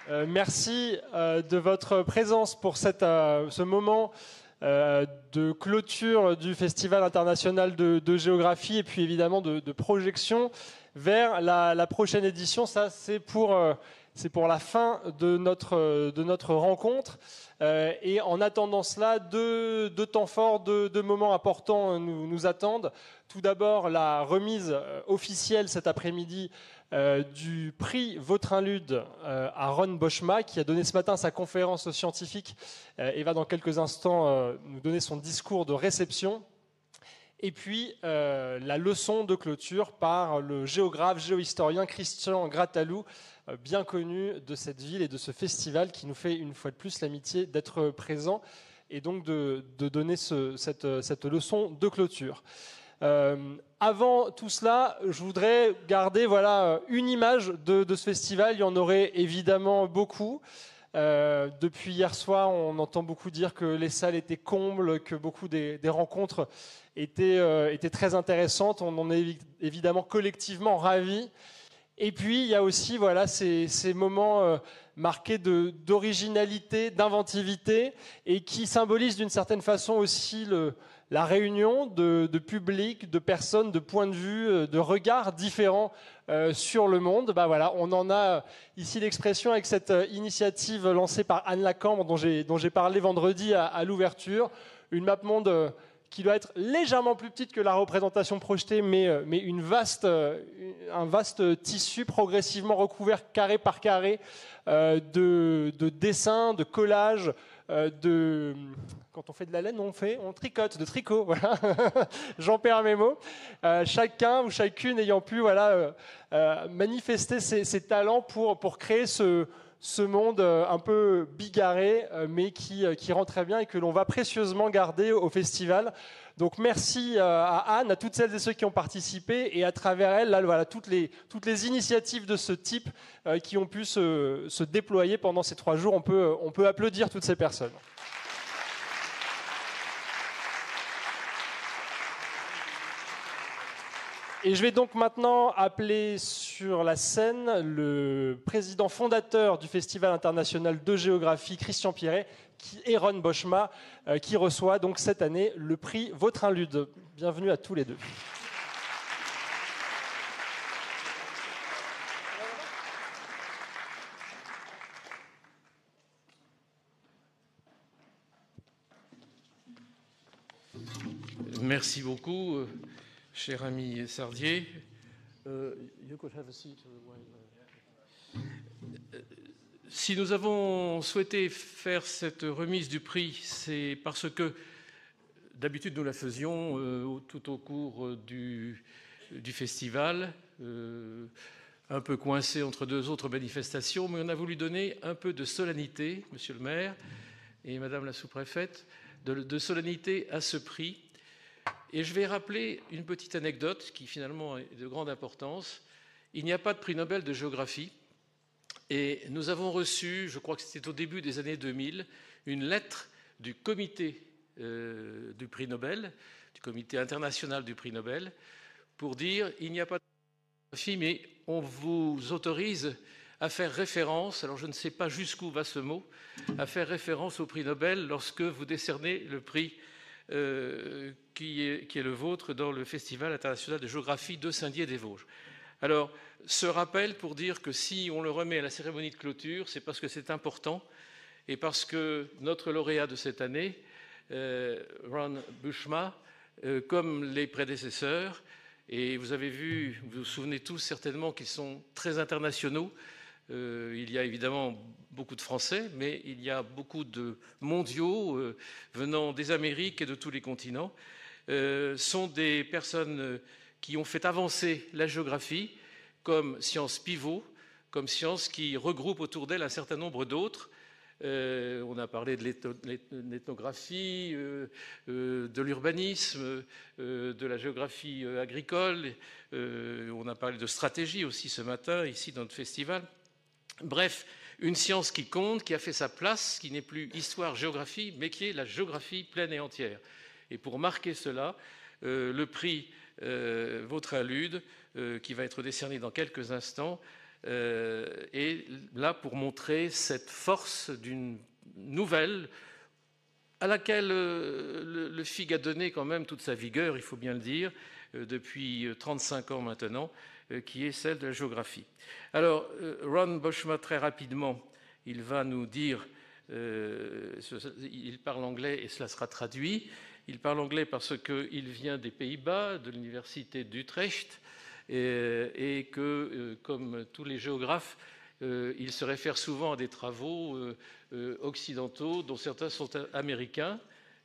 Merci de votre présence pour ce moment de clôture du Festival international de géographie et puis évidemment de projection vers la prochaine édition. Ça, c'est pour la fin de notre rencontre. Et en attendant cela, deux temps forts, deux moments importants nous attendent. Tout d'abord, la remise officielle cet après-midi du prix Vautrin-Lude à Ron Boschma, qui a donné ce matin sa conférence scientifique et va dans quelques instants nous donner son discours de réception. Et puis la leçon de clôture par le géographe, géohistorien Christian Grattalou, bien connu de cette ville et de ce festival, qui nous fait une fois de plus l'amitié d'être présent et donc de donner cette leçon de clôture. Avant tout cela, je voudrais garder une image de ce festival. Il y en aurait évidemment beaucoup. Depuis hier soir, on entend beaucoup dire que les salles étaient combles, que beaucoup des rencontres étaient très intéressantes. On en est évidemment collectivement ravis. Et puis, il y a aussi ces moments marqués d'originalité, d'inventivité, et qui symbolisent d'une certaine façon aussi la réunion de publics, de personnes, de points de vue, de regards différents sur le monde. On en a ici l'expression avec cette initiative lancée par Anne Lacambre, dont j'ai parlé vendredi à l'ouverture, une map monde qui doit être légèrement plus petite que la représentation projetée, mais un vaste tissu progressivement recouvert carré par carré de dessins, de collages, quand on fait de la laine, on tricote, de tricot, voilà. J'en perds mes mots. Chacun ou chacune ayant pu manifester ses talents pour créer ce monde un peu bigarré, mais qui rend très bien et que l'on va précieusement garder au festival. Donc merci à Anne, à toutes celles et ceux qui ont participé, et à travers elle, toutes les initiatives de ce type qui ont pu se déployer pendant ces 3 jours. On peut applaudir toutes ces personnes. Et je vais donc maintenant appeler sur la scène le président fondateur du Festival international de géographie, Christian Pierret, et Ron Boschma, qui reçoit donc cette année le prix Vautrin-Lude. Bienvenue à tous les deux. Merci beaucoup, cher ami Sardier. Si nous avons souhaité faire cette remise du prix, c'est parce que d'habitude nous la faisions tout au cours du festival, un peu coincé entre 2 autres manifestations, mais on a voulu donner un peu de solennité, monsieur le maire et madame la sous-préfète, de solennité à ce prix. Et je vais rappeler une petite anecdote qui finalement est de grande importance. Il n'y a pas de prix Nobel de géographie. Et nous avons reçu, je crois que c'était au début des années 2000, une lettre du comité du prix Nobel, du comité international du prix Nobel, pour dire il n'y a pas de géographie, mais on vous autorise à faire référence, alors je ne sais pas jusqu'où va ce mot, à faire référence au prix Nobel lorsque vous décernez le prix qui est le vôtre dans le Festival international de géographie de Saint-Dié-des-Vosges. Alors, ce rappel pour dire que si on le remet à la cérémonie de clôture, c'est parce que c'est important et parce que notre lauréat de cette année, Ron Boschma, comme les prédécesseurs, et vous avez vu, vous vous souvenez tous certainement qu'ils sont très internationaux. Il y a évidemment beaucoup de Français, mais il y a beaucoup de mondiaux venant des Amériques et de tous les continents. Sont des personnes qui ont fait avancer la géographie comme science pivot, comme science qui regroupe autour d'elle un certain nombre d'autres. On a parlé de l'ethnographie, de l'urbanisme, de la géographie agricole. On a parlé de stratégie aussi ce matin, ici dans notre festival. Bref, une science qui compte, qui a fait sa place, qui n'est plus histoire-géographie, mais qui est la géographie pleine et entière. Et pour marquer cela, le prix Vautrin-Lude, qui va être décerné dans quelques instants, Et là, pour montrer cette force d'une nouvelle à laquelle le FIG a donné quand même toute sa vigueur, il faut bien le dire, depuis 35 ans maintenant, qui est celle de la géographie. Alors, Ron Boschma, très rapidement, il va nous dire, il parle anglais et cela sera traduit. Il parle anglais parce qu'il vient des Pays-Bas, de l'université d'Utrecht, et que, comme tous les géographes, il se réfère souvent à des travaux occidentaux, dont certains sont américains.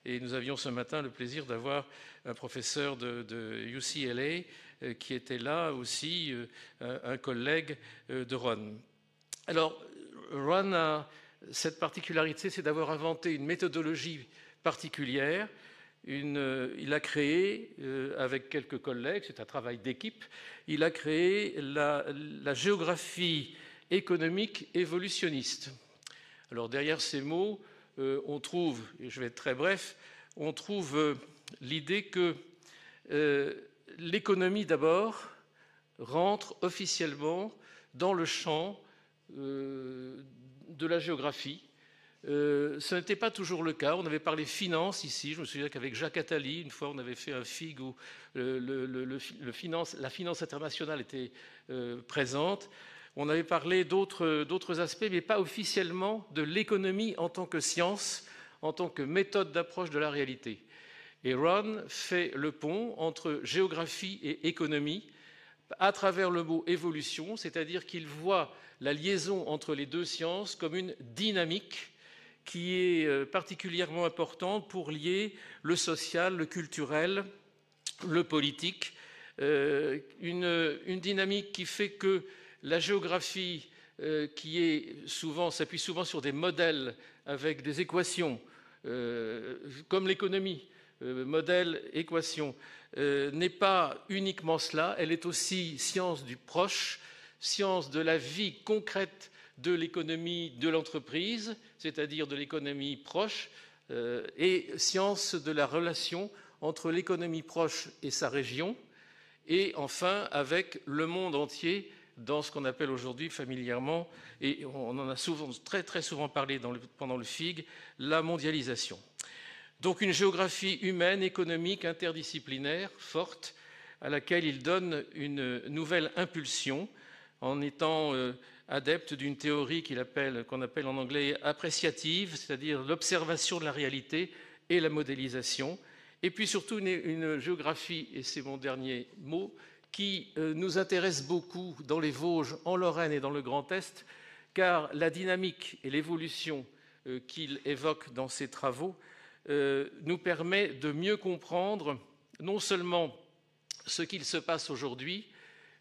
Et nous avions ce matin le plaisir d'avoir un professeur de UCLA qui était là aussi, un collègue de Ron. Alors, Ron a cette particularité, c'est d'avoir inventé une méthodologie particulière. Il a créé, avec quelques collègues, c'est un travail d'équipe, il a créé la géographie économique évolutionniste. Alors derrière ces mots, on trouve, et je vais être très bref, on trouve l'idée que l'économie d'abord rentre officiellement dans le champ de la géographie. Ce n'était pas toujours le cas. On avait parlé finance ici. Je me souviens qu'avec Jacques Attali, une fois, on avait fait un FIG où la finance internationale était présente. On avait parlé d'autres aspects, mais pas officiellement de l'économie en tant que science, en tant que méthode d'approche de la réalité. Et Ron fait le pont entre géographie et économie à travers le mot évolution, c'est-à-dire qu'il voit la liaison entre les deux sciences comme une dynamique qui est particulièrement importante pour lier le social, le culturel, le politique. Une dynamique qui fait que la géographie, qui s'appuie souvent sur des modèles avec des équations, comme l'économie, modèle, équation, n'est pas uniquement cela, elle est aussi science du proche, science de la vie concrète de l'économie de l'entreprise, c'est-à-dire de l'économie proche, et science de la relation entre l'économie proche et sa région, et enfin avec le monde entier dans ce qu'on appelle aujourd'hui familièrement, et on en a souvent, très très souvent parlé pendant le FIG, la mondialisation. Donc une géographie humaine, économique, interdisciplinaire, forte, à laquelle il donne une nouvelle impulsion en étant adepte d'une théorie qu'on appelle en anglais appréciative, c'est-à-dire l'observation de la réalité et la modélisation, et puis surtout une géographie, et c'est mon dernier mot, qui nous intéresse beaucoup dans les Vosges, en Lorraine et dans le Grand Est, car la dynamique et l'évolution qu'il évoque dans ses travaux nous permet de mieux comprendre non seulement ce qu'il se passe aujourd'hui,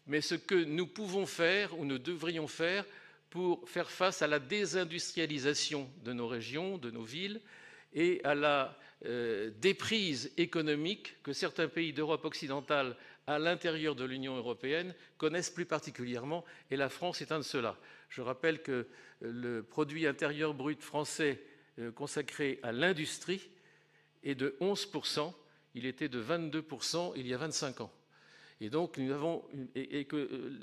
mais ce que nous pouvons faire ou nous devrions faire pour faire face à la désindustrialisation de nos régions, de nos villes, et à la déprise économique que certains pays d'Europe occidentale à l'intérieur de l'Union européenne connaissent plus particulièrement, et la France est un de ceux-là. Je rappelle que le produit intérieur brut français consacré à l'industrie est de 11%, il était de 22% il y a 25 ans. Et donc,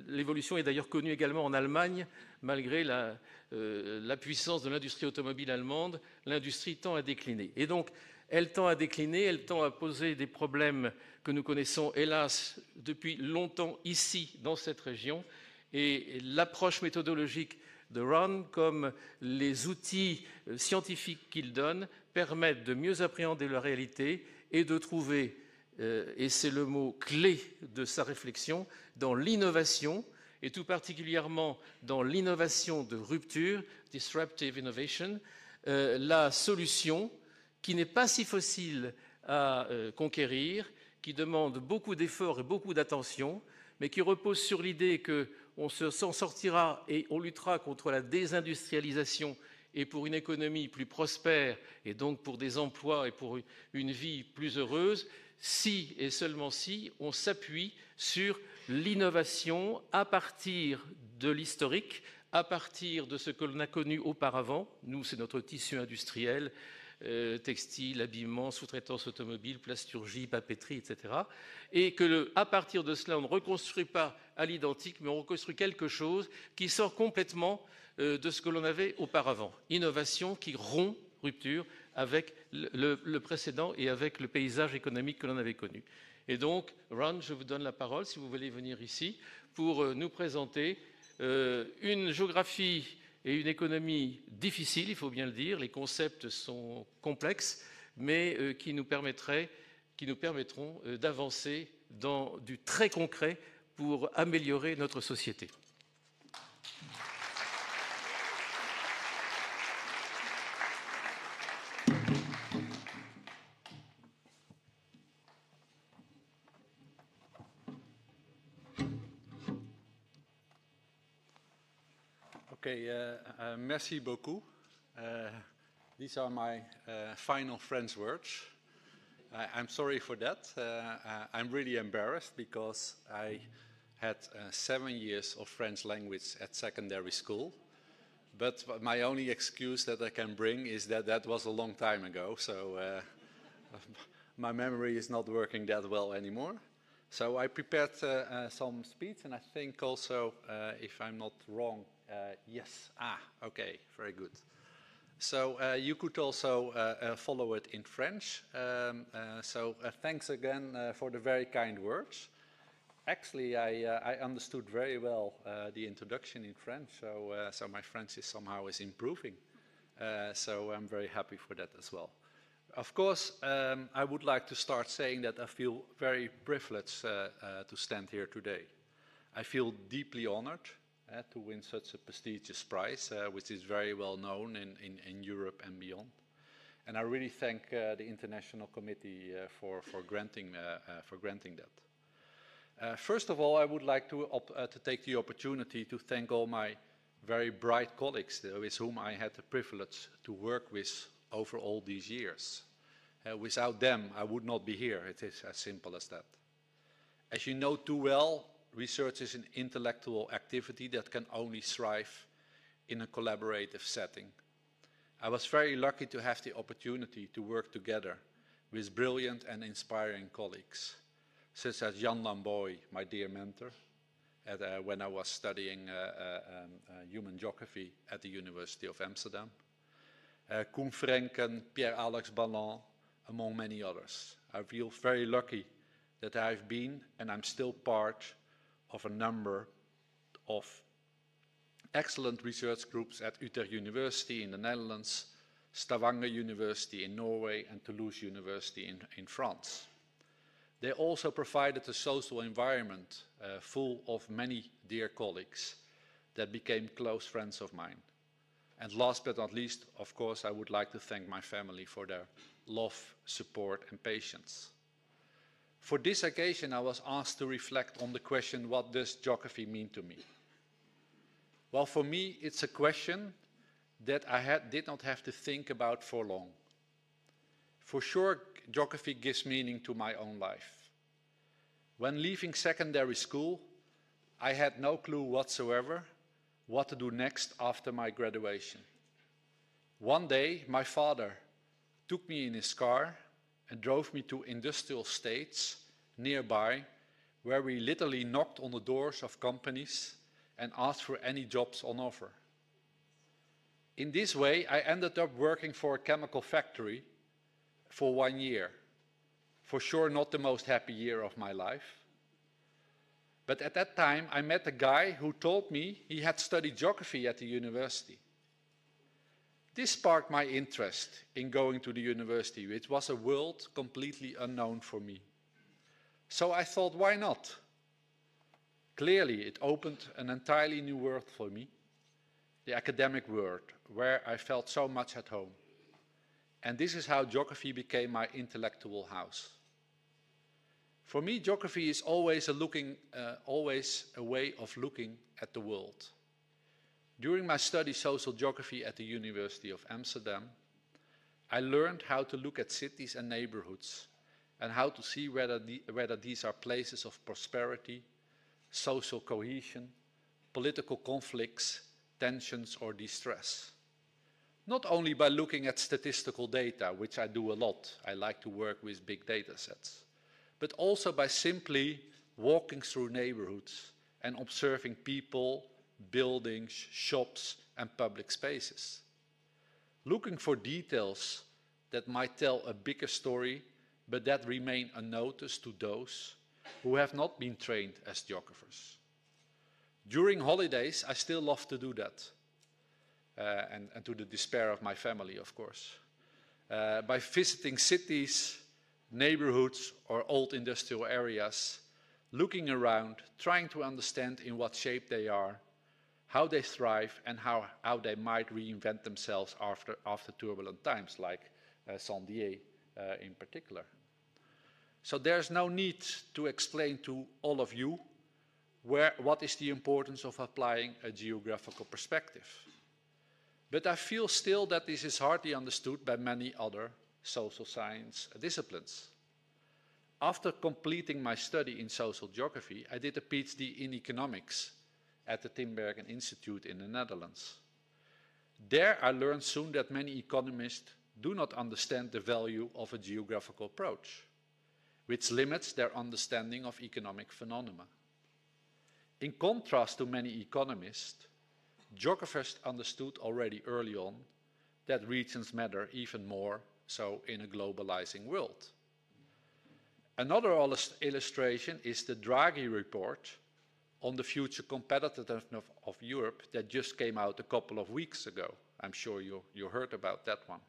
l'évolution est d'ailleurs connue également en Allemagne, malgré la puissance de l'industrie automobile allemande, l'industrie tend à décliner. Et donc, elle tend à décliner, elle tend à poser des problèmes que nous connaissons, hélas, depuis longtemps ici, dans cette région. Et l'approche méthodologique de Ron, comme les outils scientifiques qu'il donne, permettent de mieux appréhender la réalité et de trouver, et c'est le mot clé de sa réflexion, dans l'innovation, et tout particulièrement dans l'innovation de rupture, disruptive innovation, la solution qui n'est pas si facile à conquérir, qui demande beaucoup d'efforts et beaucoup d'attention, mais qui repose sur l'idée qu'on s'en sortira et on luttera contre la désindustrialisation et pour une économie plus prospère et donc pour des emplois et pour une vie plus heureuse, si et seulement si on s'appuie sur l'innovation à partir de l'historique, à partir de ce que l'on a connu auparavant. Nous, c'est notre tissu industriel, textile, habillement, sous-traitance automobile, plasturgie, papeterie, etc. Et que à partir de cela, on ne reconstruit pas à l'identique, mais on reconstruit quelque chose qui sort complètement de ce que l'on avait auparavant. Innovation qui rompt, rupture, avec le précédent et avec le paysage économique que l'on avait connu. Et donc, Ron, je vous donne la parole, si vous voulez venir ici, pour nous présenter une géographie et une économie difficile, il faut bien le dire. Les concepts sont complexes, mais qui nous permettront d'avancer dans du très concret pour améliorer notre société. Okay, merci beaucoup. These are my final French words. I'm sorry for that. I'm really embarrassed because I had 7 years of French language at secondary school. But my only excuse that I can bring is that that was a long time ago, so my memory is not working that well anymore. So I prepared some speech, and I think also, if I'm not wrong, yes. Okay, very good. So you could also follow it in French. So thanks again for the very kind words. Actually, I understood very well the introduction in French, so my French is somehow improving. So I'm very happy for that as well. Of course, I would like to start saying that I feel very privileged to stand here today. I feel deeply honored to win such a prestigious prize, which is very well known in Europe and beyond. And I really thank the International Committee for granting that. First of all, I would like to take the opportunity to thank all my very bright colleagues with whom I had the privilege to work with over all these years. Without them, I would not be here. It is as simple as that. As you know too well, research is an intellectual activity that can only thrive in a collaborative setting. I was very lucky to have the opportunity to work together with brilliant and inspiring colleagues, such as Jan Lamboy, my dear mentor, when I was studying human geography at the University of Amsterdam, Koen Frenken, Pierre-Alex Ballan, among many others. I feel very lucky that I've been, and I'm still part of a number of excellent research groups at Utrecht University in the Netherlands, Stavanger University in Norway, and Toulouse University in France. They also provided a social environment full of many dear colleagues that became close friends of mine. And last but not least, of course, I would like to thank my family for their love, support, and patience. For this occasion, I was asked to reflect on the question, what does geography mean to me? Well, for me, it's a question that I did not have to think about for long. For sure, geography gives meaning to my own life. When leaving secondary school, I had no clue whatsoever what to do next after my graduation. One day, my father took me in his car and drove me to industrial estates nearby, where we literally knocked on the doors of companies and asked for any jobs on offer. In this way, I ended up working for a chemical factory for 1 year. For sure, not the most happy year of my life. But at that time, I met a guy who told me he had studied geography at the university. This sparked my interest in going to the university, which was a world completely unknown for me. So I thought, why not? Clearly, it opened an entirely new world for me, the academic world, where I felt so much at home. And this is how geography became my intellectual house. For me, geography is always a way of looking at the world. During my study social geography at the University of Amsterdam, I learned how to look at cities and neighborhoods and how to see whether these are places of prosperity, social cohesion, political conflicts, tensions, or distress. Not only by looking at statistical data, which I do a lot, I like to work with big data sets, but also by simply walking through neighborhoods and observing people, buildings, shops, and public spaces. Looking for details that might tell a bigger story, but that remain unnoticed to those who have not been trained as geographers. During holidays, I still love to do that. And to the despair of my family, of course. By visiting cities, neighborhoods, or old industrial areas, looking around, trying to understand in what shape they are, how they thrive, and how they might reinvent themselves after turbulent times, like Saint-Dié in particular. So there's no need to explain to all of you what is the importance of applying a geographical perspective. But I feel still that this is hardly understood by many other social science disciplines. After completing my study in social geography, I did a PhD in economics at the Tinbergen Institute in the Netherlands. There I learned soon that many economists do not understand the value of a geographical approach, which limits their understanding of economic phenomena. In contrast to many economists, geographers understood already early on that regions matter even more so in a globalizing world. Another illustration is the Draghi report on the future competitiveness of Europe that just came out a couple of weeks ago. I'm sure you heard about that one.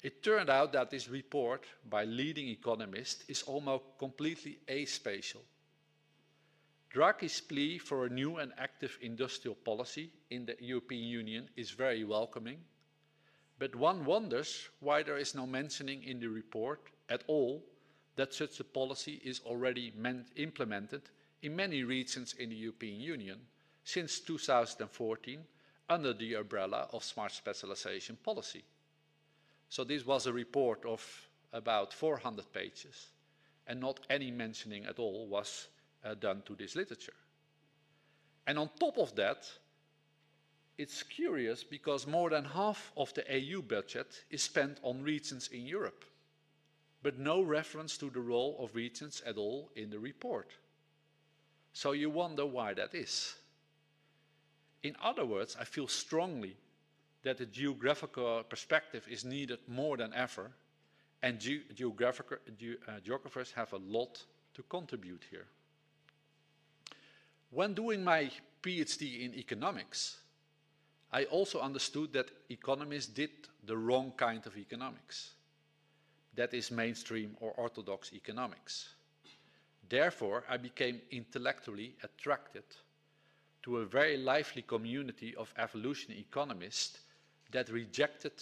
It turned out that this report by leading economists is almost completely aspatial. Draghi's plea for a new and active industrial policy in the European Union is very welcoming, but one wonders why there is no mentioning in the report at all that such a policy is already implemented in many regions in the European Union since 2014 under the umbrella of smart specialization policy. So this was a report of about 400 pages, and not any mentioning at all was done to this literature. And on top of that, it's curious because more than half of the EU budget is spent on regions in Europe, but no reference to the role of regions at all in the report. So you wonder why that is. In other words, I feel strongly that a geographical perspective is needed more than ever, and geographers have a lot to contribute here. When doing my PhD in economics, I also understood that economists did the wrong kind of economics. That is mainstream or orthodox economics. Therefore, I became intellectually attracted to a very lively community of evolutionary economists that rejected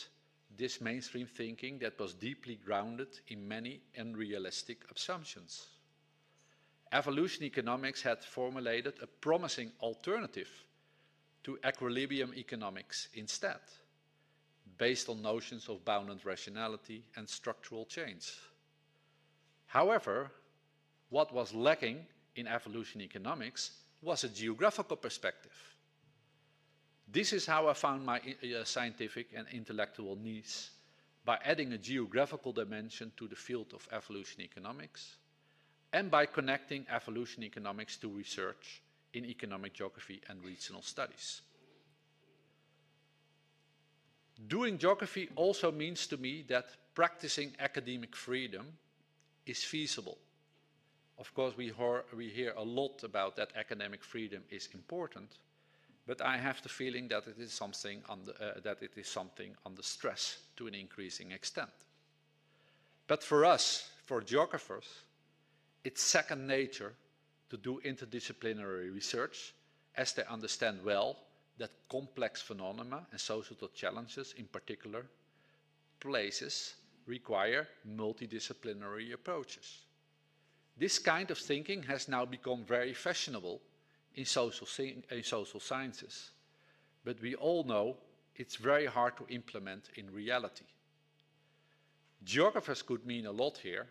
this mainstream thinking that was deeply grounded in many unrealistic assumptions. Evolution economics had formulated a promising alternative to equilibrium economics instead, based on notions of bounded rationality and structural change. However, what was lacking in evolution economics was a geographical perspective. This is how I found my scientific and intellectual niche, by adding a geographical dimension to the field of evolution economics, and by connecting evolution economics to research in economic geography and regional studies. Doing geography also means to me that practicing academic freedom is feasible. Of course, we hear a lot about that academic freedom is important, but I have the feeling that it is something under stress to an increasing extent. But for us, for geographers, it's second nature to do interdisciplinary research, as they understand well that complex phenomena and societal challenges in particular places require multidisciplinary approaches. This kind of thinking has now become very fashionable in social sciences, but we all know it's very hard to implement in reality. Geographers could mean a lot here,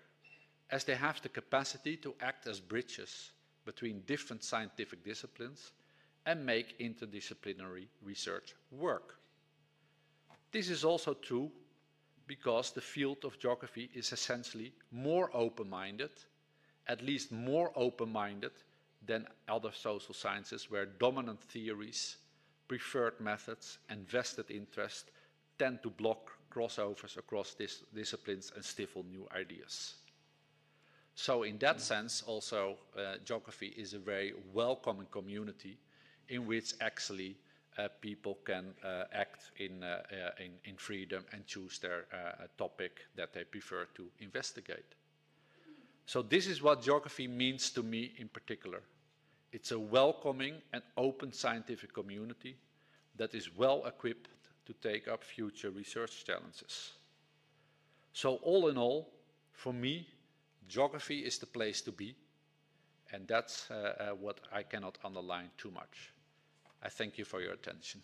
as they have the capacity to act as bridges between different scientific disciplines and make interdisciplinary research work. This is also true because the field of geography is essentially more open-minded, at least more open-minded than other social sciences where dominant theories, preferred methods, and vested interest tend to block crossovers across disciplines and stifle new ideas. So in that sense, also, geography is a very welcoming community in which actually people can act in freedom and choose their topic that they prefer to investigate. So this is what geography means to me in particular. It's a welcoming and open scientific community that is well equipped to take up future research challenges. So all in all, for me, geography is the place to be, and that's what I cannot underline too much. I thank you for your attention.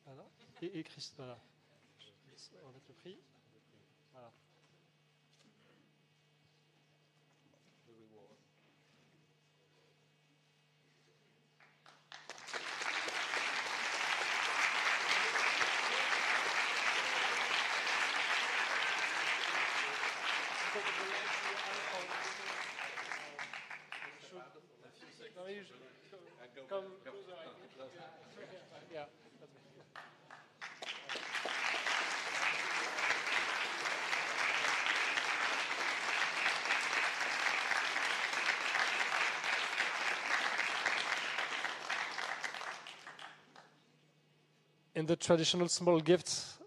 Voilà. Et Christ, voilà. On va mettre le prix. Voilà. And the traditional small gifts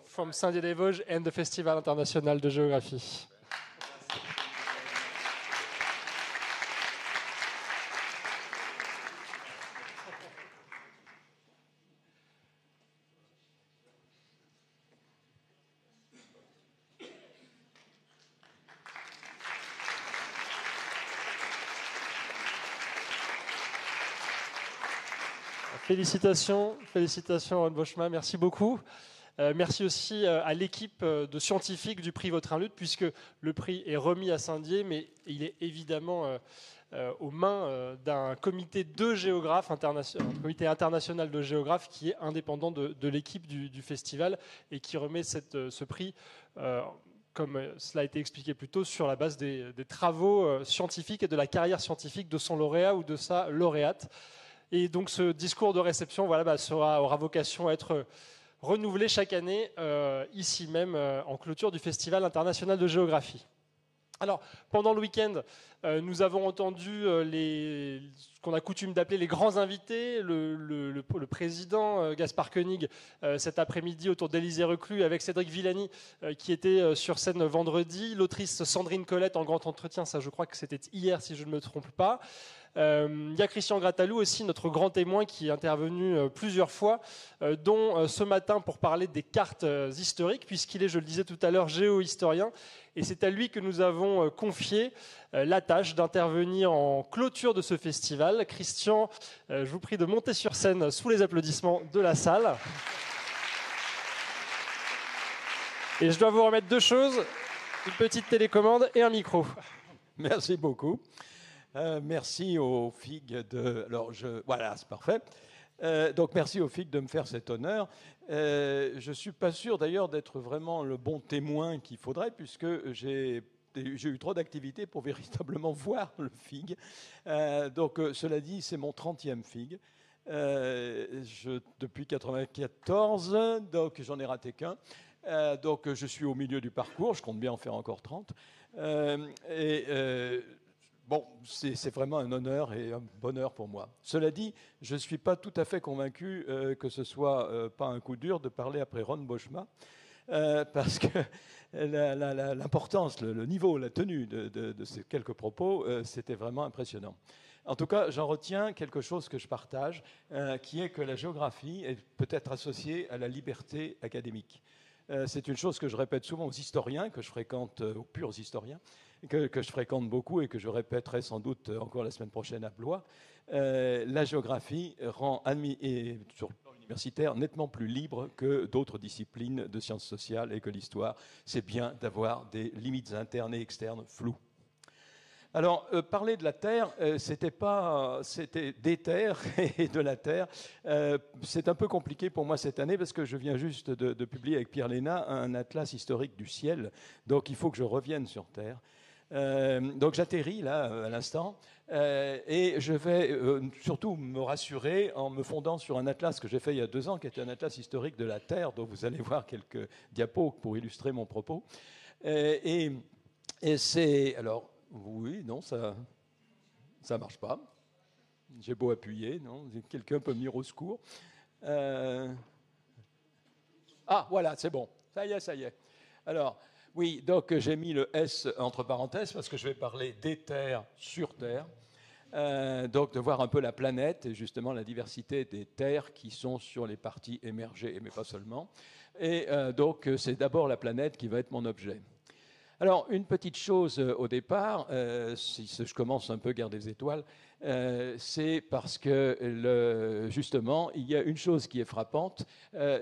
from Saint-Dié-des-Vosges and the Festival International de Géographie. Félicitations, Ron Boschma, merci beaucoup. Merci aussi à l'équipe de scientifiques du prix Vautrin-Lud, puisque le prix est remis à Saint-Dié, mais il est évidemment aux mains d'un comité de géographes, un comité international de géographes qui est indépendant de l'équipe du festival et qui remet ce prix, comme cela a été expliqué plus tôt, sur la base des travaux scientifiques et de la carrière scientifique de son lauréat ou de sa lauréate. Et donc ce discours de réception aura vocation à être renouvelé chaque année, ici même, en clôture du Festival international de géographie. Alors, pendant le week-end, nous avons entendu ce qu'on a coutume d'appeler les grands invités, le président Gaspard Koenig cet après-midi autour d'Élysée-Reclus avec Cédric Villani qui était sur scène vendredi, l'autrice Sandrine Colette en grand entretien, ça je crois que c'était hier si je ne me trompe pas. Il y a Christian Gratalou aussi, notre grand témoin qui est intervenu plusieurs fois, dont ce matin pour parler des cartes historiques, puisqu'il est, je le disais tout à l'heure, géohistorien. Et c'est à lui que nous avons confié la tâche d'intervenir en clôture de ce festival. Christian, je vous prie de monter sur scène sous les applaudissements de la salle. Et je dois vous remettre deux choses, une petite télécommande et un micro. Merci beaucoup. Merci aux FIG de... Voilà, c'est parfait. Donc merci aux FIG de me faire cet honneur. Je ne suis pas sûr d'ailleurs d'être vraiment le bon témoin qu'il faudrait, puisque j'ai eu trop d'activités pour véritablement voir le FIG. Donc cela dit, c'est mon 30e FIG. Depuis 1994, donc j'en ai raté qu'un. Donc je suis au milieu du parcours, je compte bien en faire encore 30. Bon, c'est vraiment un honneur et un bonheur pour moi. Cela dit, je ne suis pas tout à fait convaincu que ce soit pas un coup dur de parler après Ron Boschma, parce que l'importance, le niveau, la tenue de ces quelques propos, c'était vraiment impressionnant. En tout cas, j'en retiens quelque chose que je partage, qui est que la géographie est peut-être associée à la liberté académique. C'est une chose que je répète souvent aux historiens, que je fréquente, aux purs historiens, que je fréquente beaucoup et que je répéterai sans doute encore la semaine prochaine à Blois. La géographie rend, et sur le plan universitaire, nettement plus libre que d'autres disciplines de sciences sociales et que l'histoire. C'est bien d'avoir des limites internes et externes floues. Alors, parler de la Terre, c'était des terres et de la Terre. C'est un peu compliqué pour moi cette année parce que je viens juste de publier avec Pierre Léna un atlas historique du ciel. Donc, il faut que je revienne sur Terre. Donc, j'atterris là à l'instant et je vais surtout me rassurer en me fondant sur un atlas que j'ai fait il y a 2 ans, qui était un atlas historique de la Terre, dont vous allez voir quelques diapos pour illustrer mon propos. Et c'est... Alors, oui, non, ça marche pas. J'ai beau appuyer, non, quelqu'un peut venir au secours. Ah, voilà, c'est bon. Ça y est. Alors, oui, donc j'ai mis le S entre parenthèses parce que je vais parler des terres sur Terre. Donc de voir un peu la planète et justement la diversité des terres qui sont sur les parties émergées, mais pas seulement. Et donc c'est d'abord la planète qui va être mon objet. Alors, une petite chose au départ, si je commence un peu guerre des étoiles, c'est parce que, justement, il y a une chose qui est frappante,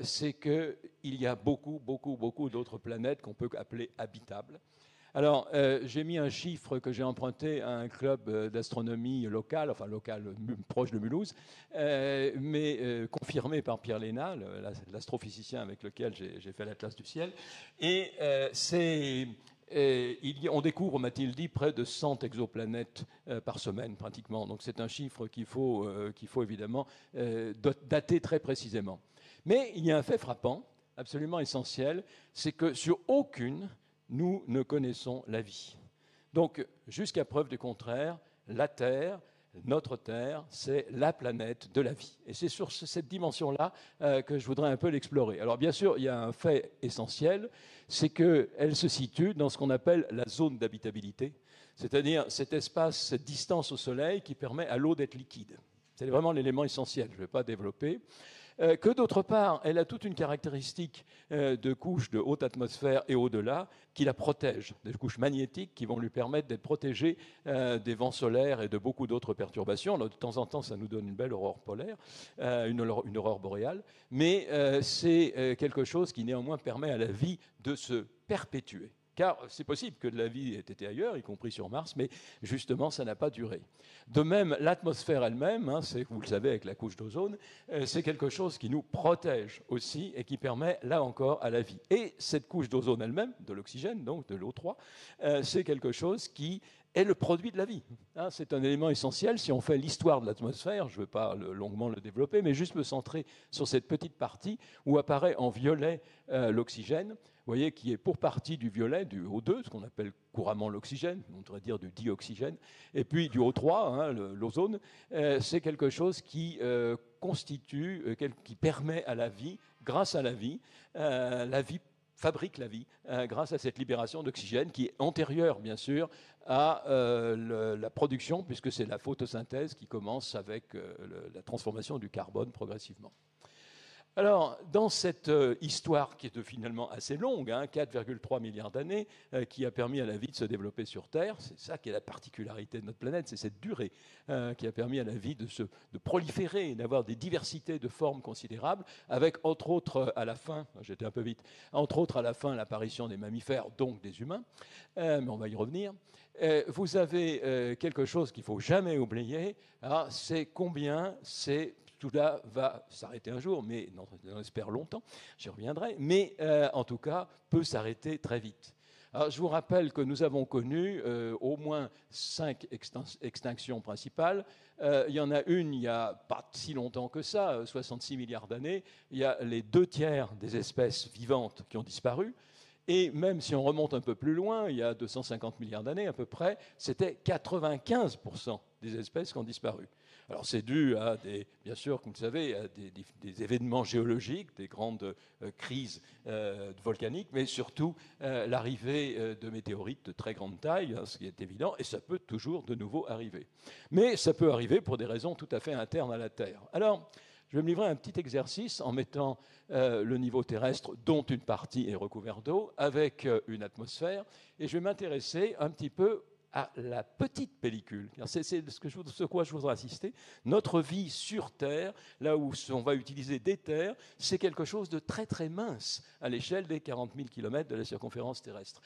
c'est qu'il y a beaucoup d'autres planètes qu'on peut appeler habitables. Alors, j'ai mis un chiffre que j'ai emprunté à un club d'astronomie local, proche de Mulhouse, mais confirmé par Pierre Léna, l'astrophysicien avec lequel j'ai fait l'Atlas du ciel. Et on découvre, m'a-t-il dit, près de 100 exoplanètes par semaine, pratiquement. Donc c'est un chiffre qu'il faut évidemment dater très précisément. Mais il y a un fait frappant, absolument essentiel, c'est que sur aucune, nous ne connaissons la vie. Donc, jusqu'à preuve du contraire, la Terre, notre Terre, c'est la planète de la vie. Et c'est sur cette dimension-là que je voudrais un peu l'explorer. Alors, bien sûr, il y a un fait essentiel, c'est qu'elle se situe dans ce qu'on appelle la zone d'habitabilité, c'est-à-dire cet espace, cette distance au Soleil qui permet à l'eau d'être liquide. C'est vraiment l'élément essentiel, je ne vais pas développer. Que d'autre part, elle a toute une caractéristique de couches de haute atmosphère et au-delà qui la protègent, des couches magnétiques qui vont lui permettre d'être protégée des vents solaires et de beaucoup d'autres perturbations. Alors, de temps en temps, ça nous donne une belle aurore polaire, une aurore boréale, mais c'est quelque chose qui néanmoins permet à la vie de se perpétuer. Car c'est possible que de la vie ait été ailleurs, y compris sur Mars, mais justement, ça n'a pas duré. De même, l'atmosphère elle-même, vous le savez avec la couche d'ozone, c'est quelque chose qui nous protège aussi et qui permet, là encore, à la vie. Et cette couche d'ozone elle-même, de l'oxygène, donc de l'O3, c'est quelque chose qui est le produit de la vie. C'est un élément essentiel. Si on fait l'histoire de l'atmosphère, je ne veux pas longuement le développer, mais juste me centrer sur cette petite partie où apparaît en violet l'oxygène, vous voyez, qui est pour partie du violet, du O2, ce qu'on appelle couramment l'oxygène, on devrait dire du dioxygène, et puis du O3, l'ozone, c'est quelque chose qui constitue, qui permet à la vie, grâce à la vie fabrique la vie grâce à cette libération d'oxygène qui est antérieure, bien sûr, à la production, puisque c'est la photosynthèse qui commence avec la transformation du carbone progressivement. Alors, dans cette histoire qui est finalement assez longue, 4,3 milliards d'années, qui a permis à la vie de se développer sur Terre, c'est ça qui est la particularité de notre planète, c'est cette durée qui a permis à la vie de proliférer, d'avoir des diversités de formes considérables, avec entre autres à la fin, j'étais un peu vite, entre autres à la fin l'apparition des mammifères, donc des humains, mais on va y revenir. Vous avez quelque chose qu'il ne faut jamais oublier, c'est combien tout cela va s'arrêter un jour, mais on espère longtemps, j'y reviendrai, mais en tout cas peut s'arrêter très vite. Alors, je vous rappelle que nous avons connu au moins 5 extinctions principales. Il y en a une il n'y a pas si longtemps que ça, 66 milliards d'années. Il y a les 2/3 des espèces vivantes qui ont disparu. Et même si on remonte un peu plus loin, il y a 250 milliards d'années à peu près, c'était 95% des espèces qui ont disparu. Alors c'est dû à bien sûr, comme vous le savez, à des événements géologiques, des grandes crises volcaniques, mais surtout l'arrivée de météorites de très grande taille, ce qui est évident, et ça peut toujours de nouveau arriver. Mais ça peut arriver pour des raisons tout à fait internes à la Terre. Alors, Je vais me livrer à un petit exercice en mettant le niveau terrestre, dont une partie est recouverte d'eau, avec une atmosphère, et je vais m'intéresser un petit peu à la petite pellicule. C'est ce quoi je voudrais insister. Notre vie sur Terre, là où on va utiliser des terres, c'est quelque chose de très très mince à l'échelle des 40 000 km de la circonférence terrestre.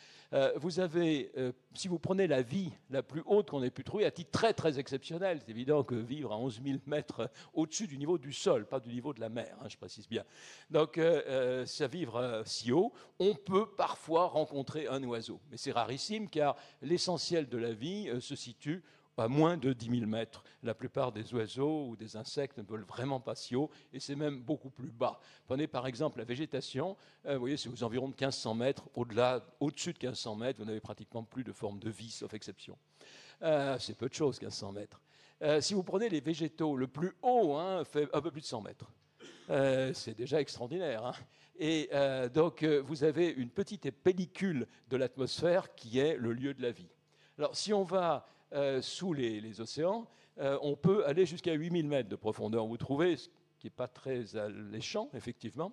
Vous avez, si vous prenez la vie la plus haute qu'on ait pu trouver, à titre très très exceptionnel, c'est évident que vivre à 11 000 mètres au-dessus du niveau du sol, pas du niveau de la mer, je précise bien. Donc, ça vivre si haut, on peut parfois rencontrer un oiseau, mais c'est rarissime car l'essentiel de la vie se situe à moins de 10 000 mètres. La plupart des oiseaux ou des insectes ne veulent vraiment pas si haut, et c'est même beaucoup plus bas. Prenez par exemple la végétation, vous voyez, c'est aux environs de 1500 mètres. Au-dessus de 1500 mètres, vous n'avez pratiquement plus de forme de vie, sauf exception. C'est peu de choses, 1500 mètres. Si vous prenez les végétaux, le plus haut fait un peu plus de 100 mètres. C'est déjà extraordinaire. Et donc, vous avez une petite pellicule de l'atmosphère qui est le lieu de la vie. Alors, si on va sous les océans, on peut aller jusqu'à 8000 mètres de profondeur. Vous trouvez, ce qui n'est pas très alléchant, effectivement,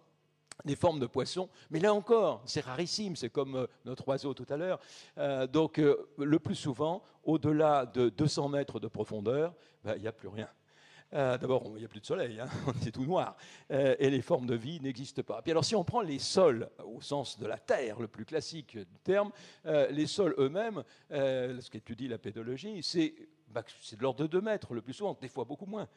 des formes de poissons. Mais là encore, c'est rarissime, c'est comme notre oiseau tout à l'heure. Donc, le plus souvent, au-delà de 200 mètres de profondeur, il n'y a plus rien. D'abord, il n'y a plus de soleil, c'est tout noir, et les formes de vie n'existent pas. Puis alors, si on prend les sols, au sens de la Terre, le plus classique du terme, les sols eux-mêmes, ce qu'étudie la pédologie, c'est de l'ordre de 2 mètres, le plus souvent, des fois beaucoup moins,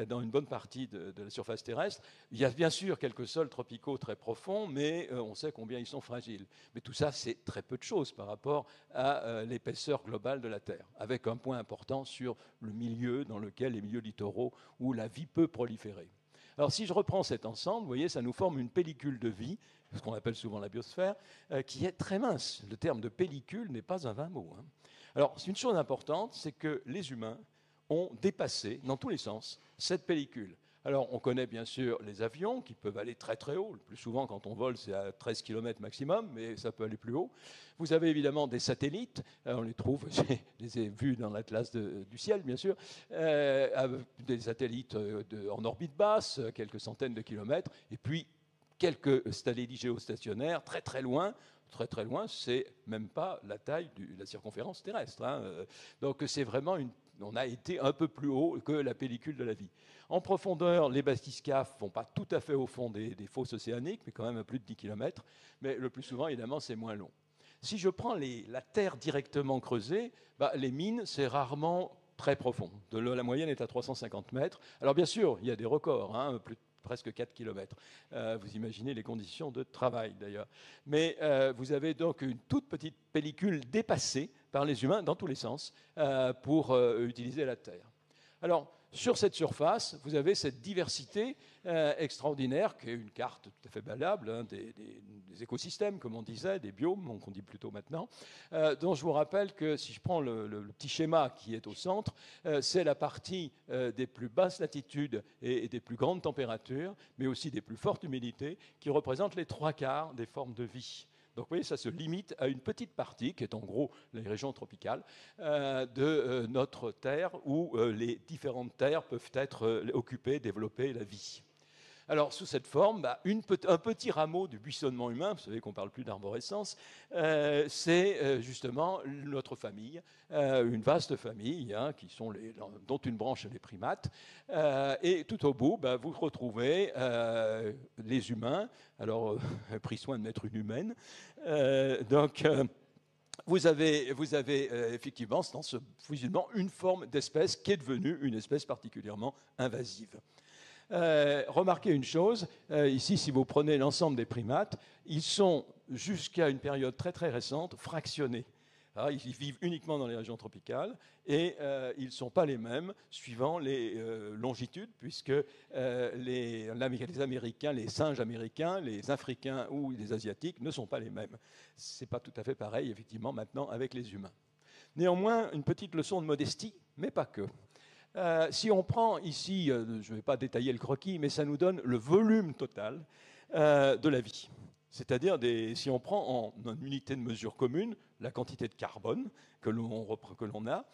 dans une bonne partie de la surface terrestre. Il y a bien sûr quelques sols tropicaux très profonds, mais on sait combien ils sont fragiles. Mais tout ça, c'est très peu de choses par rapport à l'épaisseur globale de la Terre, avec un point important sur le milieu dans lequel, les milieux littoraux, où la vie peut proliférer. Alors si je reprends cet ensemble, vous voyez, ça nous forme une pellicule de vie, ce qu'on appelle souvent la biosphère, qui est très mince. Le terme de pellicule n'est pas un vain mot. Alors, une chose importante, c'est que les humains ont dépassé, dans tous les sens, cette pellicule. Alors, on connaît bien sûr les avions qui peuvent aller très très haut. Le plus souvent, quand on vole, c'est à 13 km maximum, mais ça peut aller plus haut. Vous avez évidemment des satellites. On les trouve, je les ai vus dans l'atlas du ciel, bien sûr. Des satellites en orbite basse, quelques centaines de kilomètres. Et puis, quelques satellites géostationnaires très très loin. Très très loin, c'est même pas la taille de la circonférence terrestre. Donc c'est vraiment on a été un peu plus haut que la pellicule de la vie. En profondeur, les bathyscaphes ne vont pas tout à fait au fond des fosses océaniques, mais quand même à plus de 10 km. Mais le plus souvent, évidemment, c'est moins long. Si je prends la terre directement creusée, les mines, c'est rarement très profond. La moyenne est à 350 mètres. Alors bien sûr, il y a des records, presque 4 km. Vous imaginez les conditions de travail, d'ailleurs. Mais vous avez donc une toute petite pellicule dépassée par les humains, dans tous les sens, pour utiliser la Terre. Alors, sur cette surface, vous avez cette diversité extraordinaire, qui est une carte tout à fait balable, des écosystèmes, comme on disait, des biomes, qu'on dit plutôt maintenant, dont je vous rappelle que si je prends le petit schéma qui est au centre, c'est la partie des plus basses latitudes et des plus grandes températures, mais aussi des plus fortes humidités, qui représentent les 3/4 des formes de vie. Donc vous voyez, ça se limite à une petite partie, qui est en gros les régions tropicales, de notre Terre, où les différentes terres peuvent être occupées, développer la vie. Alors, sous cette forme, un petit rameau du buissonnement humain, vous savez qu'on ne parle plus d'arborescence, c'est justement notre famille, une vaste famille, dont une branche les primates. Et tout au bout, vous retrouvez les humains. Alors, pris soin de mettre une humaine. Vous avez effectivement, dans ce fusionnement, une forme d'espèce qui est devenue une espèce particulièrement invasive. Remarquez une chose, ici, si vous prenez l'ensemble des primates, ils sont, jusqu'à une période très très récente, fractionnés. Alors, ils vivent uniquement dans les régions tropicales et ils ne sont pas les mêmes suivant les longitudes, puisque les Américains, les singes américains, les Africains ou les Asiatiques ne sont pas les mêmes. Ce n'est pas tout à fait pareil, effectivement, maintenant avec les humains. Néanmoins, une petite leçon de modestie, mais pas que. Si on prend ici, je ne vais pas détailler le croquis, mais ça nous donne le volume total de la vie. C'est-à-dire, si on prend en unité de mesure commune la quantité de carbone que l'on a,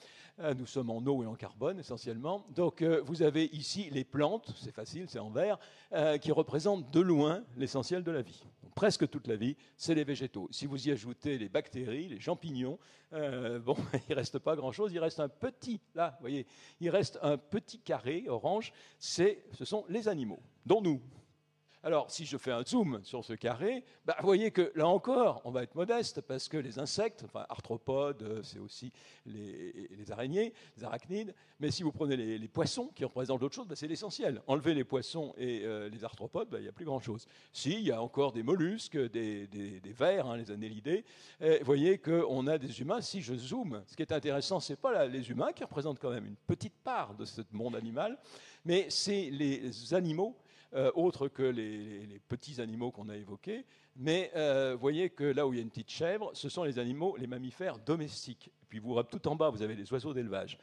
nous sommes en eau et en carbone essentiellement. Donc vous avez ici les plantes, c'est facile, c'est en vert, qui représentent de loin l'essentiel de la vie. Donc, presque toute la vie, c'est les végétaux. Si vous y ajoutez les bactéries, les champignons, bon, il ne reste pas grand-chose, il reste un petit, là, vous voyez, il reste un petit carré orange, ce sont les animaux, dont nous. Alors, si je fais un zoom sur ce carré, vous voyez que là encore, on va être modeste parce que les insectes, enfin arthropodes, c'est aussi les araignées, les arachnides, mais si vous prenez les poissons qui représentent d'autres choses, c'est l'essentiel. Enlevez les poissons et les arthropodes, il n'y a plus grand-chose. Si, il y a encore des mollusques, des vers, hein, les annélidés, vous voyez qu'on a des humains. Si je zoome, ce qui est intéressant, ce n'est pas les humains qui représentent quand même une petite part de ce monde animal, mais c'est les animaux, autres que les petits animaux qu'on a évoqués. Mais vous voyez que là où il y a une petite chèvre, ce sont les animaux, les mammifères domestiques. Et puis tout en bas, vous avez les oiseaux d'élevage.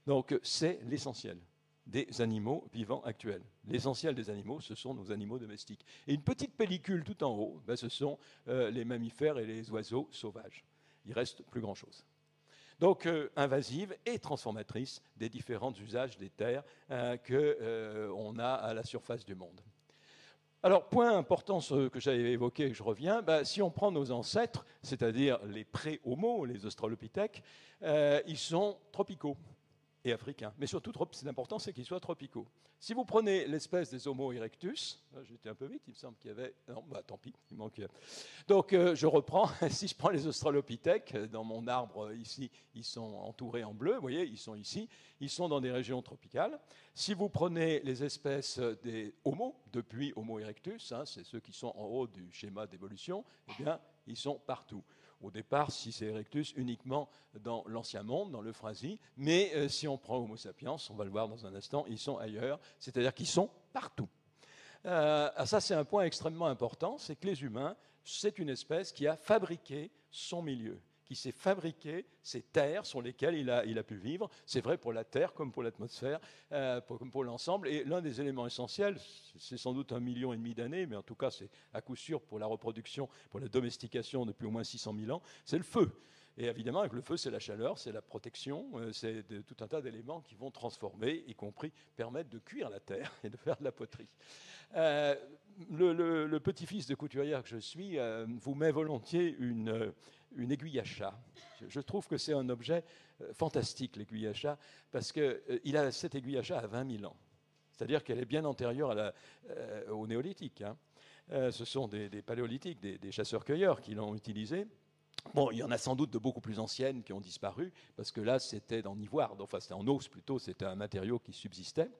Donc c'est l'essentiel des animaux vivants actuels. L'essentiel des animaux, ce sont nos animaux domestiques. Et une petite pellicule tout en haut, ce sont les mammifères et les oiseaux sauvages. Il ne reste plus grand-chose. Donc invasive et transformatrice des différents usages des terres qu'on a à la surface du monde. Alors, point important que j'avais évoqué et que je reviens, si on prend nos ancêtres, c'est-à-dire les pré-homos, les australopithèques, ils sont tropicaux et africains. Mais surtout, c'est important, c'est qu'ils soient tropicaux. Si vous prenez l'espèce des Homo erectus, j'étais un peu vite, il me semble qu'il y avait... Non, tant pis, il manque... Donc, je reprends. Si je prends les australopithèques, dans mon arbre ici, ils sont entourés en bleu, vous voyez, ils sont ici, ils sont dans des régions tropicales. Si vous prenez les espèces des Homo, depuis Homo erectus, hein, c'est ceux qui sont en haut du schéma d'évolution, eh bien, ils sont partout. Au départ, si c'est Erectus, uniquement dans l'ancien monde, dans l'Euphrasie, mais si on prend Homo sapiens, on va le voir dans un instant, ils sont ailleurs, c'est-à-dire qu'ils sont partout. Ça, c'est un point extrêmement important, c'est que les humains, c'est une espèce qui a fabriqué son milieu, qui s'est fabriqué ces terres sur lesquelles il a pu vivre. C'est vrai pour la Terre comme pour l'atmosphère, comme pour l'ensemble. Et l'un des éléments essentiels, c'est sans doute 1,5 million d'années, mais en tout cas, c'est à coup sûr pour la reproduction, pour la domestication depuis au moins 600 000 ans, c'est le feu. Et évidemment, avec le feu, c'est la chaleur, c'est la protection, c'est tout un tas d'éléments qui vont transformer, y compris permettre de cuire la terre et de faire de la poterie. Le petit-fils de couturière que je suis vous met volontiers une aiguille à chat. Je trouve que c'est un objet fantastique, l'aiguille à chat, parce qu'il a cette aiguille à chat à 20 000 ans. C'est-à-dire qu'elle est bien antérieure au néolithique. Hein. Ce sont des paléolithiques, des chasseurs-cueilleurs qui l'ont utilisée. Bon, il y en a sans doute de beaucoup plus anciennes qui ont disparu, parce que là, c'était en ivoire, enfin c'était en os plutôt, c'était un matériau qui subsistait.